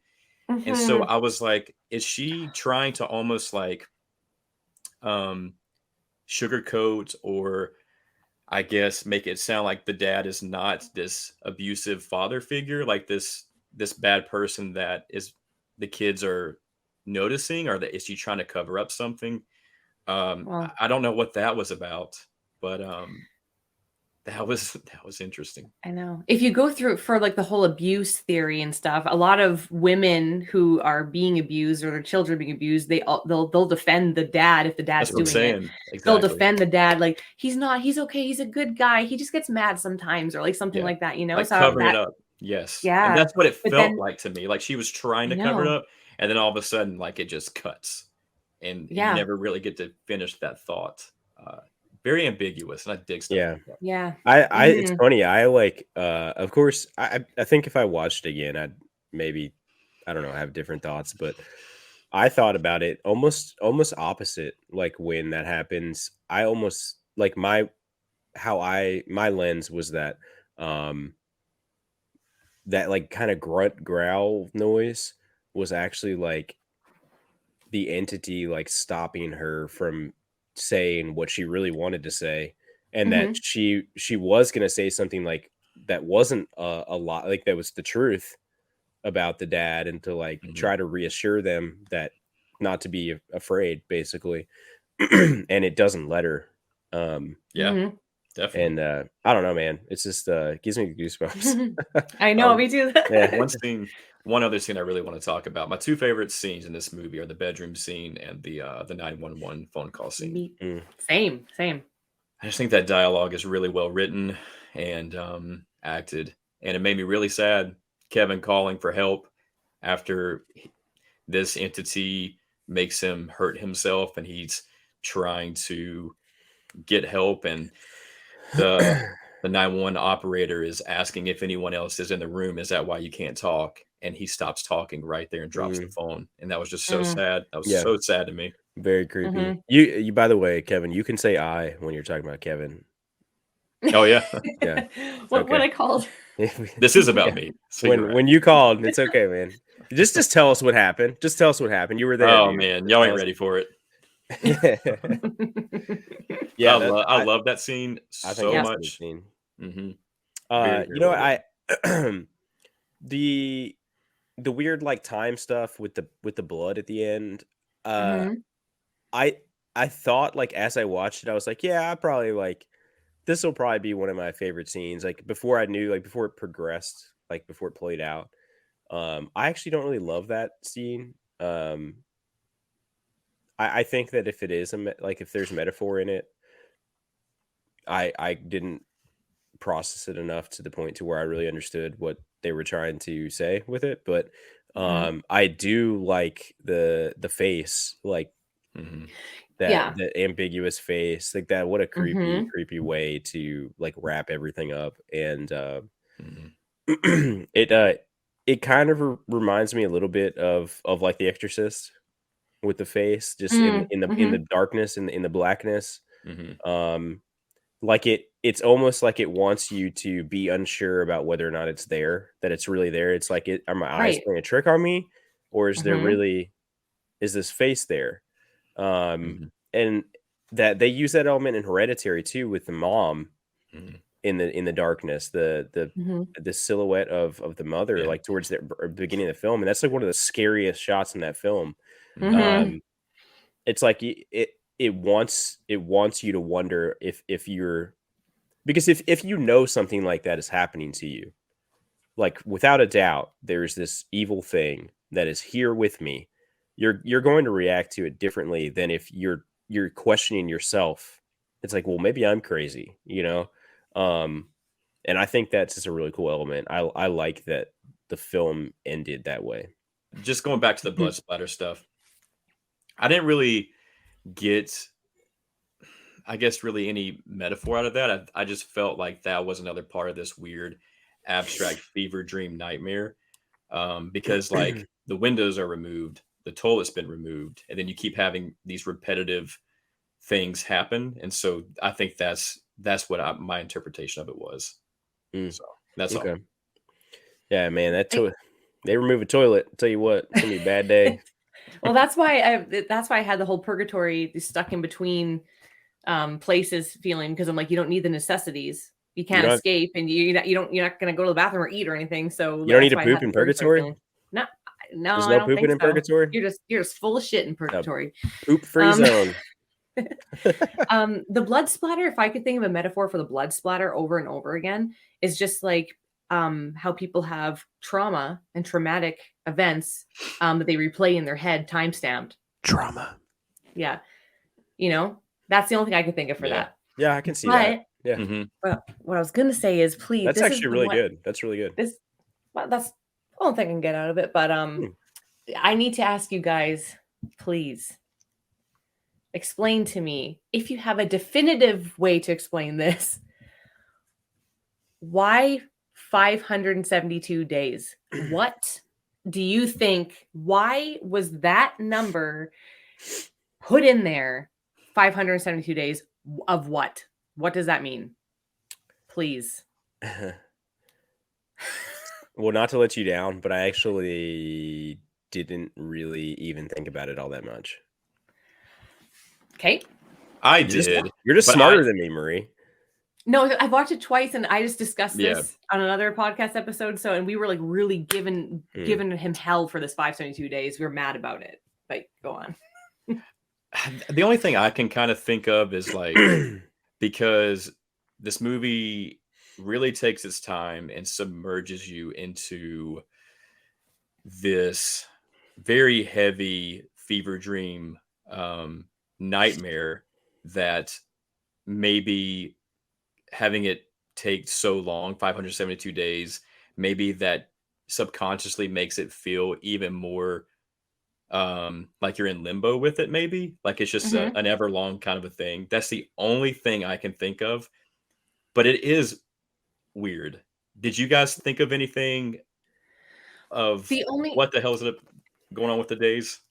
And so Mhm. I was like, is she trying to almost like um sugarcoat or I guess make it sound like the dad is not this abusive father figure, like this bad person that is the kids are noticing, or that is she trying to cover up something? Well, I don't know what that was about, but that was interesting. I know. If you go through for like the whole abuse theory and stuff, a lot of women who are being abused or their children being abused, they'll defend the dad if the That's dad's what I'm doing it. saying. They'll Exactly. defend the dad like he's okay, he's a good guy. He just gets mad sometimes or like something Yeah. like that, you know? Like So covering it that up. Yes. And yeah. that's what it But felt then like to me. Like she was trying I to cover it know. up, and then all of a sudden, like it just cuts. And you Yeah. never really get to finish that thought. Uh, Very ambiguous, and I dig stuff Yeah. like that. Yeah. I it's Mhm. funny, I like, of course, I think if I watched it again, I'd maybe, I don't know, have different thoughts, but I thought about it almost opposite, like, when that happens, I almost like, my lens was that, um, that, like, kinda grunt growl noise was actually, like, the entity, like, stopping her from saying what she really wanted to say, and that Mhm. she was gonna say something, like, that wasn't a lot, like, that was the truth about the dad, and to, like, Mhm. try to reassure them that not to be afraid, basically, and it doesn't let her, um, Yeah, Mhm. definitely. and, I don't know, man, it's just, gives me goosebumps. I know, Um, me too. Yeah. one scene, one other scene I really want to talk about. My two favorite scenes in this movie are the bedroom scene and the 911 phone call scene. Me Mm. same, same. I just think that dialogue is really well written and acted, and it made me really sad. Kevin calling for help after this entity makes him hurt himself, and he's trying to get help, and the the 911 operator is asking if anyone else is in the room. Is that why you can't talk? And he stops talking right there and drops the Mm. phone. And that was just so Mm, sad. That was Yeah. so sad to me. Very creepy. mhm. You by the way, Kevin, you can say "I" when you're talking about Kevin. Oh yeah, Yeah, it's What okay. I called? this is about Yeah. me. So you're right. When you called, it's okay, man. Just tell us what happened. Just tell us what happened. You were there, Oh dude. man, Just y'all ain't tell us. ready for it. Yeah, that I love that scene I think so Yep. that's a good much. scene. Hmm. Very You very know well what, written. the the weird, like, time stuff with the blood at the end, uh, Mhm. I I thought, like, as I watched it, I was like, "Yeah, I probably, like, this will probably be one of my favorite scenes," like, before I knew, like, before it progressed, like, before it played out. I actually don't really love that scene. I think that if it is like, if there's metaphor in it, I didn't process it enough to the point to where I really understood what they were trying to say with it, but, Mhm. I do like the face, like, Hmm. that Yeah. the ambiguous face, like, that what a creepy, Mhm. creepy way to, like, wrap everything up, and, Hmm. it, it kind of reminds me a little bit of, like, The Exorcist with the face, just in Mm, in the mhm. darkness, in the blackness, Hmm. um, like, it's almost like it wants you to be unsure about whether or not it's there, that it's really there. It's like, are my eyes Right. playing a trick on me, or is there Mhm. really, is this face there? Um, Hmm. and that they use that element in Hereditary too with the mom Hmm. in the darkness, Mhm. the silhouette of the mother, Yeah. like, towards the beginning of the film, and that's, like, one of the scariest shots in that film. Hmm. Mhm. Um, it's like it wants you to wonder if you're, because if you know something like that is happening to you, like, without a doubt, there's this evil thing that is here with me. You're going to react to it differently than if you're questioning yourself. It's like, well, maybe I'm crazy, you know? Um, and I think that's just a really cool element. I like that the film ended that way. Just going back to the blood Mhm. splatter stuff. I didn't really. get, I guess, really any metaphor out of that. I just felt like that was another part of this weird abstract fever dream nightmare, because like the windows are removed, the toilet's been removed, and then you keep having these repetitive things happen. And so I think that's what my interpretation of it was. So that's all. Okay. Yeah, man, they remove a toilet. I'll tell you what, it's gonna be a bad day. Well, that's why I had the whole purgatory stuck in between places feeling, because I'm like, you don't need the necessities. You can't escape, and you're not going to go to the bathroom or eat or anything. So you don't need to poop in purgatory. No, there's I no don't pooping think in so. purgatory. You're just full of shit in purgatory. Poop free zone. The blood splatter, if I could think of a metaphor for the blood splatter over and over again, is just like how people have trauma and traumatic events that they replay in their head, time-stamped. Trauma. Yeah. That's the only thing I could think of for that. Yeah, I can see that. Yeah. Mm-hmm. Well, what I was going to say is, please. That's actually really good. That's really good. That's the only thing I can get out of it. But I need to ask you guys, please, explain to me, if you have a definitive way to explain this, why 572 days? What do you think? Why was that number put in there? 572 days of what? What does that mean? Please. Well, not to let you down, but I actually didn't really even think about it all that much. Okay. I did. You're just smarter than me, Marie. No, I've watched it twice, and I just discussed this on another podcast episode. So, and we were like really giving him hell for this 572 days. We were mad about it. But go on. The only thing I can kind of think of is like, because this movie really takes its time and submerges you into this very heavy fever dream nightmare, that maybe having it take so long, 572 days, maybe that subconsciously makes it feel even more like you're in limbo with it, maybe like it's just an ever long kind of a thing. That's the only thing I can think of, but it is weird. Did you guys think of anything of what the hell is going on with the days?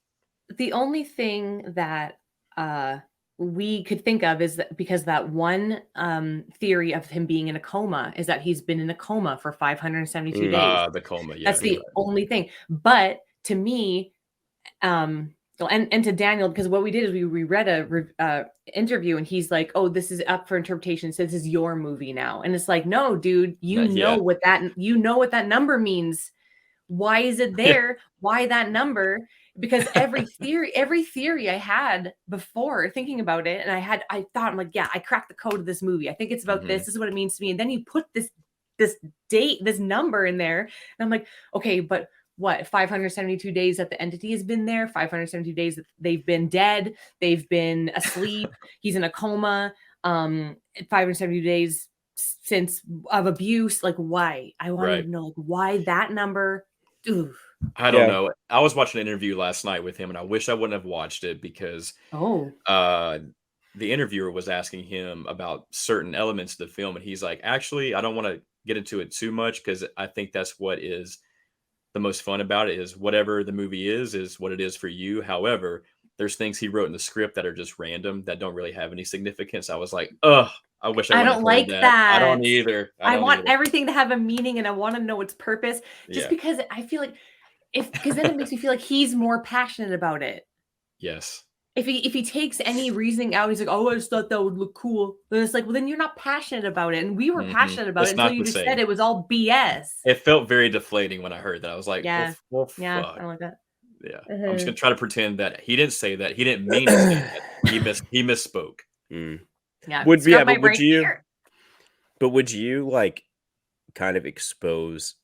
The only thing that we could think of is that, because that one theory of him being in a coma is that he's been in a coma for 572 days. The coma, yeah. That's the only thing. But to me, and to Daniel, because what we did is we read a interview, and he's like, "Oh, this is up for interpretation. So this is your movie now." And it's like, no, dude, you know what that number means. Why is it there? Why that number? Because every theory I had before thinking about it, and I thought, I'm like, yeah, I cracked the code of this movie. I think it's about this. This is what it means to me. And then you put this date, this number in there, and I'm like, okay, but what? 572 days that the entity has been there. 572 days that they've been dead. They've been asleep. He's in a coma. 572 days since of abuse. Like, why? I wanted to know, like, why that number. Ooh. I don't know. I was watching an interview last night with him, and I wish I wouldn't have watched it, because the interviewer was asking him about certain elements of the film, and he's like, actually, I don't want to get into it too much, because I think that's what is the most fun about it, is whatever the movie is what it is for you. However, there's things he wrote in the script that are just random, that don't really have any significance. I was like, ugh. I wish I don't like that. I don't either. I want everything to have a meaning, and I want to know its purpose, just because I feel like because then it makes me feel like he's more passionate about it. Yes. If he takes any reasoning out, he's like, oh, I just thought that would look cool. Then it's like, well, then you're not passionate about it. And we were passionate about it until you just said it was all BS. It felt very deflating when I heard that. I was like, well, fuck. I don't like that. Yeah. I'm just going to try to pretend that he didn't say that. He didn't mean to say that. He misspoke. Yeah. Would you like kind of expose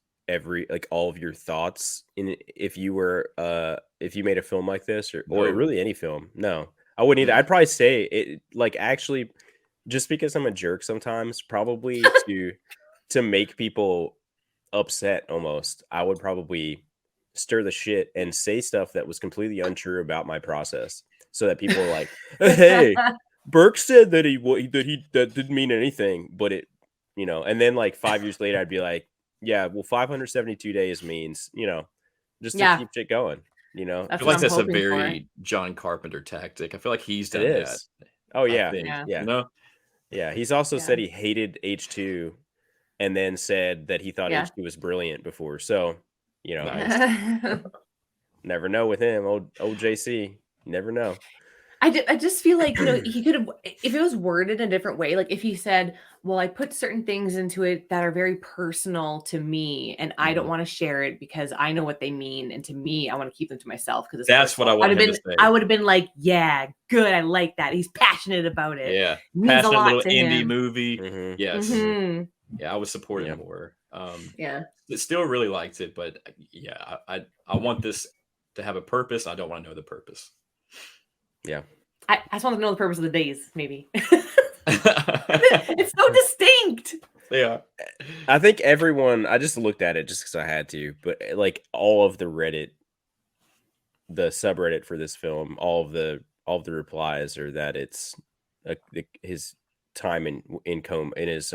all of your thoughts if you made a film like this, or really any film? No, I wouldn't either. I'd probably say it, like, actually, just because I'm a jerk sometimes, probably to make people upset almost, I would probably stir the shit and say stuff that was completely untrue about my process. so that people are like, "Hey, Burke said that that didn't mean anything," but it, and then like 5 years later, I'd be like, "Yeah, well, 572 days means, just to Yeah, keep shit going." I that's feel what like I'm that's a hoping for. very John Carpenter tactic. I feel like he's It done that. is. Oh I yeah, think, Yeah, yeah, you know? yeah. He's also yeah, said he hated H2 and then said that he thought yeah. H2 was brilliant before. So, you know, Nice. never know with him, old JC. Never know. I just feel like, he could have, if it was worded a different way, like if he said, well, I put certain things into it that are very personal to me and I don't Mhm. want to share it because I know what they mean. And to me, I want to keep them to myself because it's That's what I personal. wanted him to I say. would have been like, yeah, good. I like that. He's passionate about it. Yeah. It means a Passionate lot little to indie him. movie. Hmm. Yes. Hmm. Hmm. Yeah, I would support it Yeah. more. Yeah. Still really liked it, but yeah, I want this to have a purpose. I don't want to know the purpose. Yeah. I just want to know the purpose of the days, maybe. It's so distinct. Yeah. I think I just looked at it just because I had to, but like all of the the subreddit for this film, all of the replies are that it's his time in coma, in his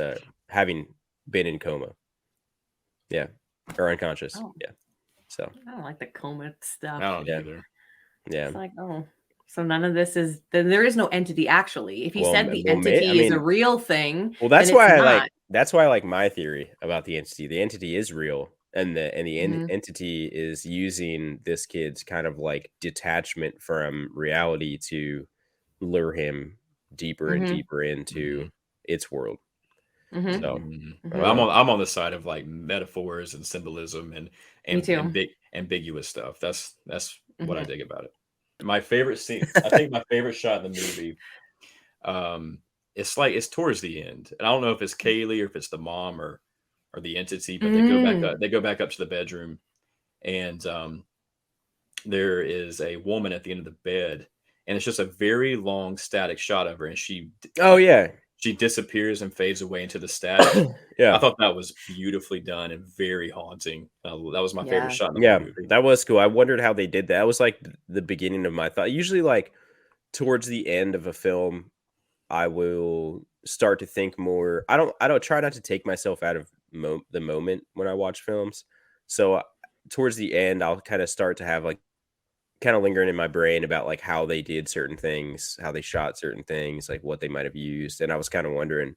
having been in coma. Yeah. Or unconscious. Oh, Yeah. So, I don't like the coma stuff. I don't yeah. either. Yeah. It's like, oh, so none of this is, then there is no entity actually. If he Well, said the well, I entity is a mean, real thing, well, then it's not. that's why I like my theory about the entity. The entity is real, and the Mhm. entity is using this kid's kind of like detachment from reality to lure him deeper and Mhm. deeper into its world. Mhm. So, I Well, don't know. I'm on the side of like metaphors and symbolism Me and too. big ambiguous stuff. That's what I Mhm. dig about it. My favorite scene, I think my favorite shot in the movie, um, it's towards the end, and I don't know if it's Kaylee or if it's the mom or the entity, but they go back Mm. up. They go back up to the bedroom, and there is a woman at the end of the bed, and it's just a very long static shot of her, and Oh yeah. she disappears and fades away into the static. I Yeah. thought that was beautifully done and very haunting. That was my favorite Yeah. shot in the whole Yeah, movie. that was cool. I wondered how they did that. That was like the beginning of my thought. Usually like towards the end of a film, I will start to think more. I don't try not to take myself out of the moment when I watch films. So towards the end, I'll kind of start to have like kind of lingering in my brain about like how they did certain things, how they shot certain things, like what they might have used. And I was kind of wondering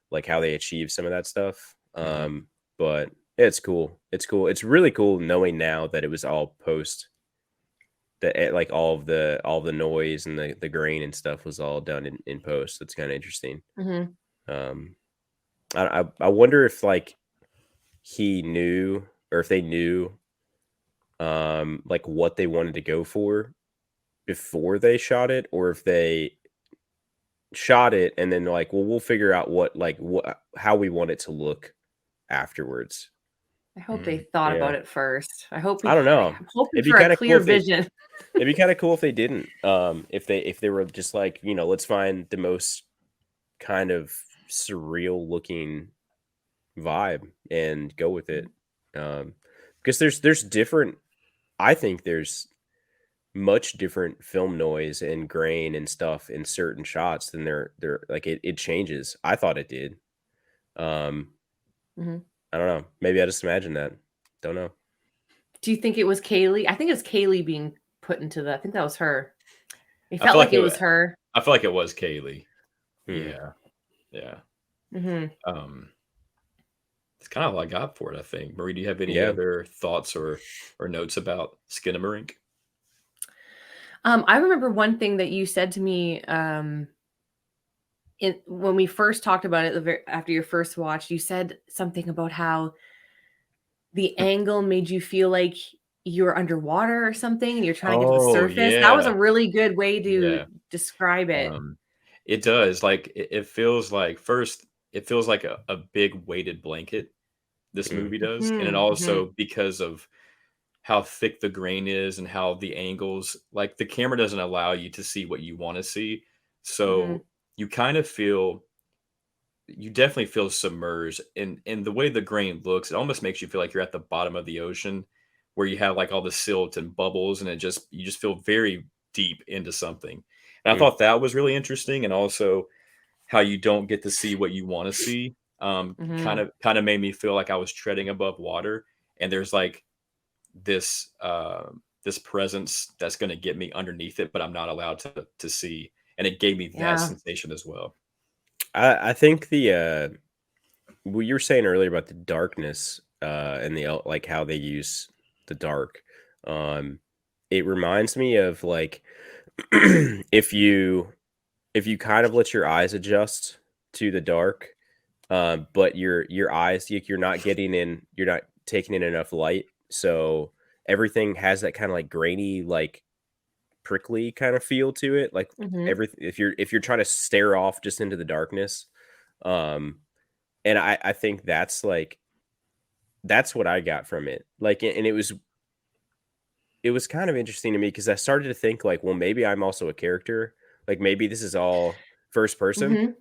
like how they achieved some of that stuff. Mhm. But it's cool. It's cool. It's really cool knowing now that it was all post, that like all of the noise and the grain and stuff was all done in post. That's kind of interesting. Mhm. Um, I wonder if like he knew, or if they knew like what they wanted to go for before they shot it, or if they shot it and then like, well, we'll figure out what how we want it to look afterwards. I hope they Mhm. thought Yeah. about it first. I don't know. I'm hoping It'd be for a kind of cool clear if they vision. It'd be kind of cool if they didn't. If they were just like, let's find the most kind of surreal looking vibe and go with it. Um, because there's different. I think there's much different film noise and grain and stuff in certain shots than there like it changes. I thought it did. Um, Mhm. I don't know. Maybe I just imagined that. Don't know. Do you think it was Kaylee? I think it was Kaylee being put into I think that was her. It I felt feel like like it was her. I feel like it was Kaylee. Hmm. Yeah, yeah. Mhm. Um, it's kind of all I got for it. I think. Marie, do you have any Yeah. other thoughts or notes about Skinamarink? I remember one thing that you said to me, when we first talked about it, after your first watch, you said something about how the angle made you feel like you were underwater or something, and you're trying to get to the Oh surface. That was yeah, a really good way to yeah. describe it. Um, it does. Like it feels like first, it feels like a big weighted blanket. This Mm. movie does, and it Mhm, mhm, also because of how thick the grain is and how the angles, like the camera doesn't allow you to see what you want to see, mhm, so you kind of feel, you definitely feel submerged in the way the grain looks. It almost makes you feel like you're at the bottom of the ocean, where you have like all the silt and bubbles, and you just feel very deep into something. And I thought that was really interesting, and also how you don't get to see what you want to see. Mm-hmm. Kind of made me feel like I was treading above water, and there's like this this presence that's going to get me underneath it, but I'm not allowed to see, and it gave me that Yeah. sensation as well. I think the what you were saying earlier about the darkness and the like how they use the dark, um it reminds me of like if you kind of let your eyes adjust to the dark, but your eyes, you're not getting in, you're not taking in enough light, so everything has that kind of like grainy, like prickly kind of feel to it, like Mm-hmm. everything, if you're trying to stare off just into the darkness, um and I think that's like that's what I got from it, like, and it was kind of interesting to me because I started to think like, well, maybe I'm also a character, like maybe this is all first person, Mm-hmm.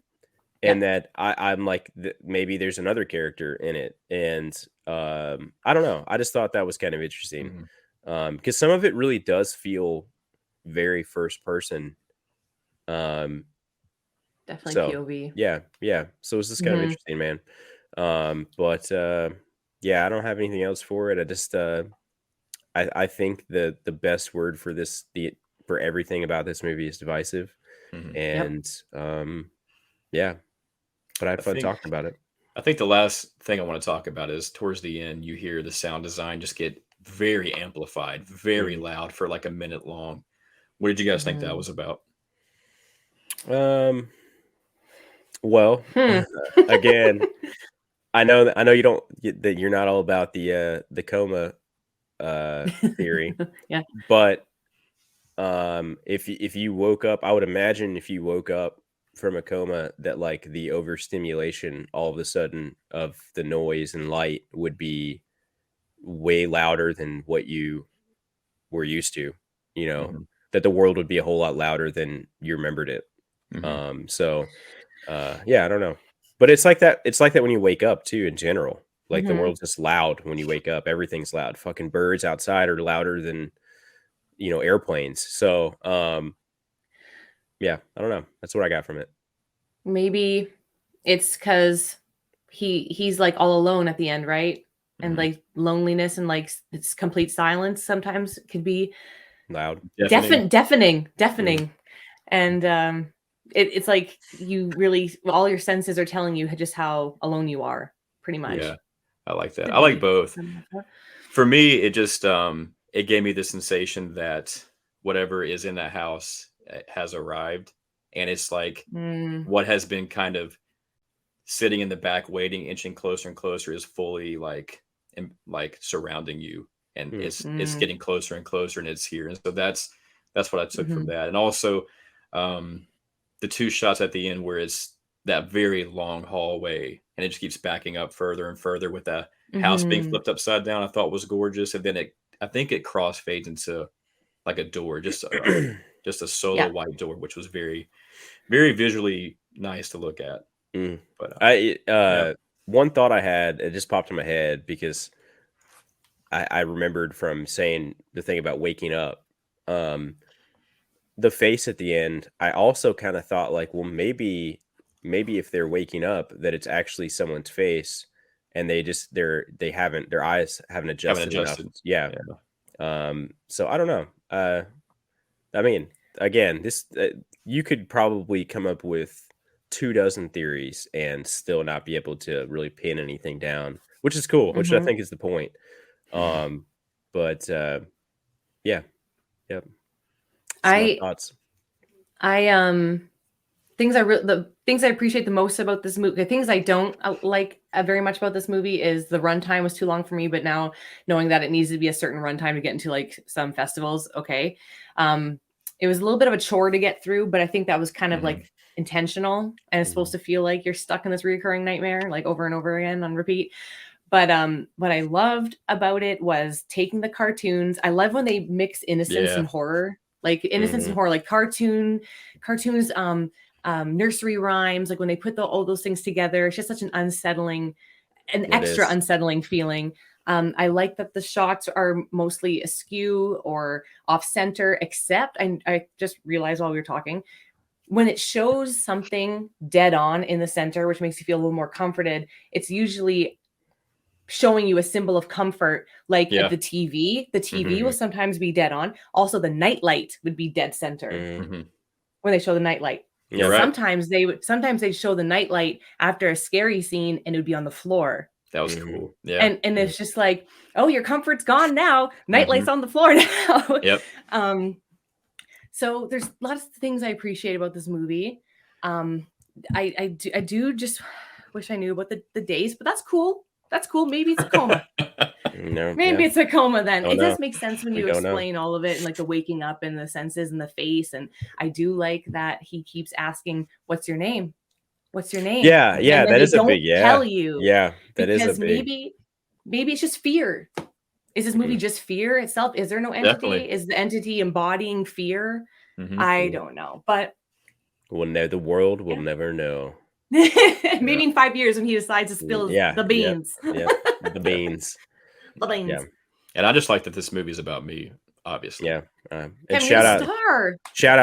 and Yep. that I'm like maybe there's another character in it, and I don't know. I just thought that was kind of interesting, Mhm. because some of it really does feel very first person. Um, Definitely so POV. yeah, yeah. So it's just kind of Mm-hmm. interesting, man. But yeah, I don't have anything else for it. I just I think the best word for this the for everything about this movie is divisive, Mhm. Yep. and yeah, but I had I fun think talking about it. I think the last thing I want to talk about is towards the end, you hear the sound design just get very amplified, very Mm. loud for like a minute long. What did you guys think that Mm-hmm. was about? Um, well, Hmm. again, I know you don't that you're not all about the coma theory, Yeah. but if you woke up, I would imagine if you woke up from a coma that like the overstimulation all of a sudden of the noise and light would be way louder than what you were used to, you know, Mhm. that the world would be a whole lot louder than you remembered it. Mhm. So yeah, I don't know. But it's like that when you wake up too in general. Like the Mm-hmm. world's just loud when you wake up. Everything's loud. Fucking birds outside are louder than, you know, airplanes. So, yeah, I don't know. That's what I got from it. Maybe it's because he's like all alone at the end, right? And Mhm. like loneliness and like it's complete silence sometimes could be Loud. Deafening. Mm, deafening. And it's like you really all your senses are telling you just how alone you are, pretty Yeah, much. I like that. Could I like be. both. For me, it just it gave me the sensation that whatever is in that house has arrived, and it's like Mm, what has been kind of sitting in the back waiting, inching closer and closer is fully like like surrounding you, and mm, it's mm, getting closer and closer, and it's here. And so that's what I took from mhm, that. And also um the two shots at the end where it's that very long hallway and it just keeps backing up further and further with the house being mhm. flipped upside down, I thought was gorgeous. And then I think it crossfades into like a door, just a solo Yeah. white door, which was very visually nice to look at. mm. But I yeah. one thought I had, it just popped in my head because I remembered from saying the thing about waking up. Um, the face at the end, I also kind of thought like, well, maybe if they're waking up, that it's actually someone's face, and they haven't their eyes haven't Haven't adjusted enough. adjusted. Yeah. Yeah. So I don't know. I mean, again, this you could probably come up with 2 dozen theories and still not be able to really pin anything down, which is cool, which I Mhm. think is the point. Um, but yeah, yep. It's my I thoughts. I the things I appreciate the most about this movie, the things I don't like very much about this movie is the runtime was too long for me. But now knowing that it needs to be a certain runtime to get into like some festivals, okay, um, it was a little bit of a chore to get through, but I think that was kind of Mhm. like intentional and it's supposed Mhm. to feel like you're stuck in this recurring nightmare like over and over again on repeat. But what I loved about it was taking the cartoons. I love when they mix innocence Yeah. and horror, like innocence and Mhm. horror, like cartoons, nursery rhymes. Like when they put all those things together, it's just such an It extra is. unsettling feeling. I like that the shots are mostly askew or off center, except I just realized while we were talking, when it shows something dead on in the center, which makes you feel a little more comforted, it's usually showing you a symbol of comfort, like Yeah. the TV. The TV Mhm. will sometimes be dead on. Also, the nightlight would be dead center Mhm. when they show the nightlight. Yeah. Right. Sometimes they'd show the nightlight after a scary scene and it would be on the floor. That was Mhm. cool. Yeah. And it's just like, oh, your comfort's gone now. Nightlight's on the floor now. Yep. So there's lots of things I appreciate about this movie. I do just wish I knew about the days, but that's cool. That's cool. Maybe it's a coma. No, Maybe it's a coma then. Don't It does know. make sense when We you don't know. explain all of it and like the waking up and the senses and the face. And I do like that he keeps asking, "What's your name? What's your name?" Yeah, And yeah, then that they is a don't big tell you Yeah, that is a because big. maybe it's just fear. Is this movie Mhm. just fear itself? Is there no entity? Definitely. Is the entity embodying fear? Mhm. I don't know, but The world will Yeah. never know. maybe in 5 years when he decides to spill Yeah, the beans. Yeah, the beans. The beans. Yeah. And I just like that this movie is about me, obviously. Yeah. And Kevin, shout you're a out star.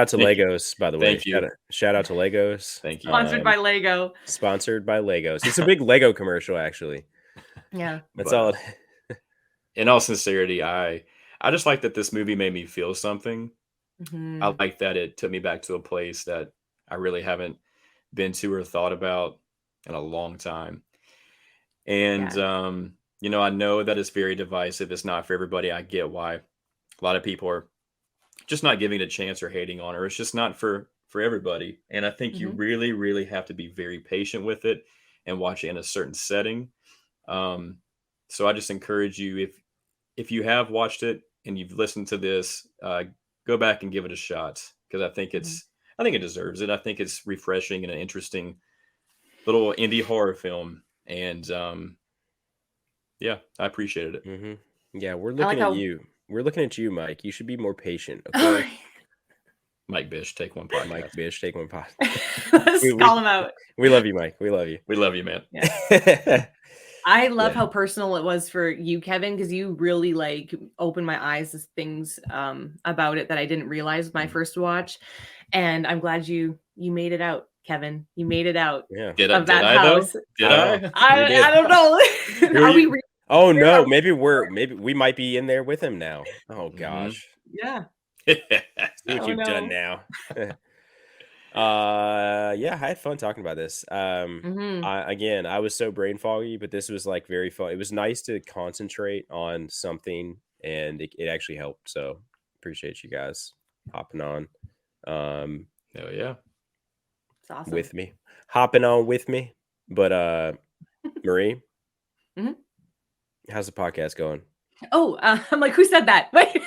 to Thank you. Legos, by the way. Thank you. Shout out to Legos. Thank you. Sponsored by Lego. Sponsored by Legos. It's a big Lego commercial, actually. Yeah. That's But, all. In all sincerity, I just like that this movie made me feel something. Mhm. I like that it took me back to a place that I really haven't been to or thought about in a long time. And I know that it's very divisive. It's not for everybody. I get why a lot of people are just not giving it a chance or hating on it. Or it's just not for everybody. And I think you Mhm. really, really have to be very patient with it and watch it in a certain setting. So I just encourage you, if you have watched it and you've listened to this, go back and give it a shot, because I think I think it deserves it. I think it's refreshing and an interesting little indie horror film, and yeah, I appreciated it. Mm-hmm. Yeah, we're I looking like at how you. We're looking at you, Mike. You should be more patient. Okay, Mike Bish, take one podcast. Mike Bish, take one pot. Let's we- call him out. We love you, Mike. We love you. We love you, man. I love Yeah. how personal it was for you, Kevin, because you really like opened my eyes to things about it that I didn't realize with my first watch. And I'm glad you made it out, Kevin. You made it out Yeah. Did of that I house. though? Did I I? know. I don't know. Are we? Oh no, Are- maybe we might be in there with him now. Oh gosh. Yeah. See what Oh, you've done no. now. Yeah, I had fun talking about this. Mhm. I was so brain foggy, but this was like very fun. It was nice to concentrate on something, and it actually helped. So appreciate you guys hopping on Oh yeah. It's awesome. with me. Hopping on with me. But Marie, Mhm. how's the podcast going? Oh, I'm like, who said that? Wait.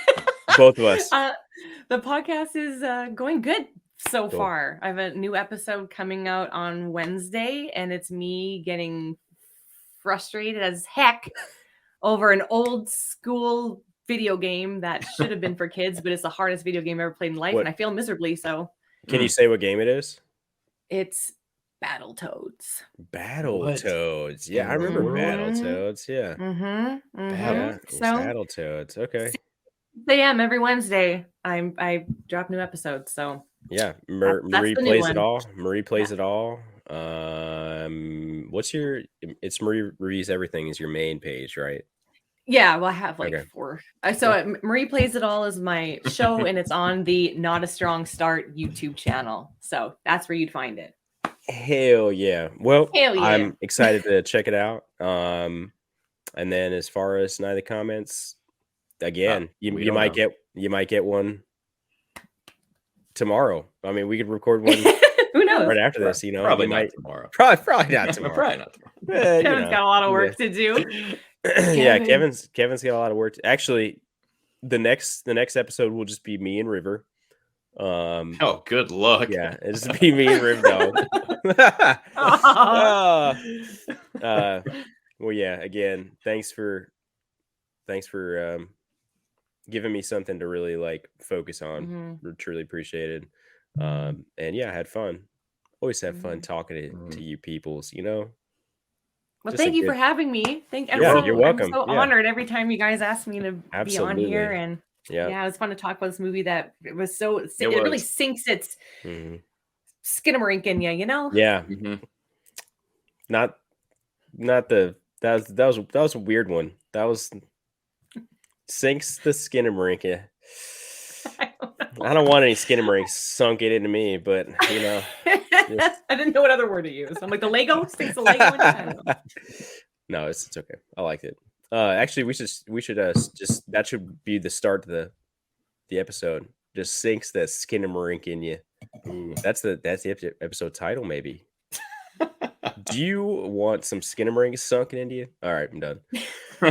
Both of us. The podcast is going good so Cool. far. I have a new episode coming out on Wednesday, and it's me getting frustrated as heck over an old school video game that should have been for kids, but it's the hardest video game I've ever played in life, What? and I fail miserably. So Can you say what game it is? it's Battletoads. What? Battletoads. Yeah, I remember Mhm. Battletoads. Yeah. Mm-hmm. Yeah, So Battletoads. Okay. 6 a.m. every Wednesday. I drop new episodes. So Yeah, that's Marie the new plays one. it all. Marie plays it all. What's your? It's Marie's Everything is your main page, right? Yeah, well, I have like Okay. 4. So Marie Plays It All is my show, and it's on the Not a Strong Start YouTube channel. So that's where you'd find it. Hell yeah! Well, Hell yeah. I'm excited to check it out. And then as far as Night of the Comments, again, we you don't might know. get one tomorrow. I mean, we could record one Who knows? right after this. You know, Probably you not might tomorrow. probably not tomorrow. Probably not tomorrow. You Kevin's know, got a lot of yeah. work to do. Yeah, Kevin. Kevin's got a lot of work. Actually, the next episode will just be me and River. Oh, good luck. Yeah, it'll just be me and River Dog. Well, yeah. Again, thanks for giving me something to really like focus on. Truly appreciated. And yeah, I had fun. Always have fun talking to you peoples. You know. Well, Just a thank you for good- having me. You're welcome. I'm so Yeah. honored every time you guys ask me to be on Absolutely. here, and Yeah. yeah, it was fun to talk about this movie that it was so it really was. sinks its Mhm. Skinamarink in you, you know? Yeah. Mhm. Not the that was a weird one. That was sinks the Skinamarink. Yeah. I don't want any Skinamarink sunk it into me, but you know. I didn't know what other word to use. I'm like the Lego sinks the Lego in. I don't know. No, it's okay. I liked it. Actually, we should just that should be the start of the episode. Just sinks the Skinamarink in you. Ooh. That's the episode title, maybe. Do you want some Skinamarink sunken into you? All right, I'm done. All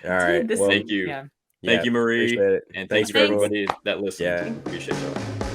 right. This- Well, Thank you. Yeah. Thank you, Marie. appreciate it. And Thanks thank you for for everyone. everybody that listened. Yeah. Appreciate y'all.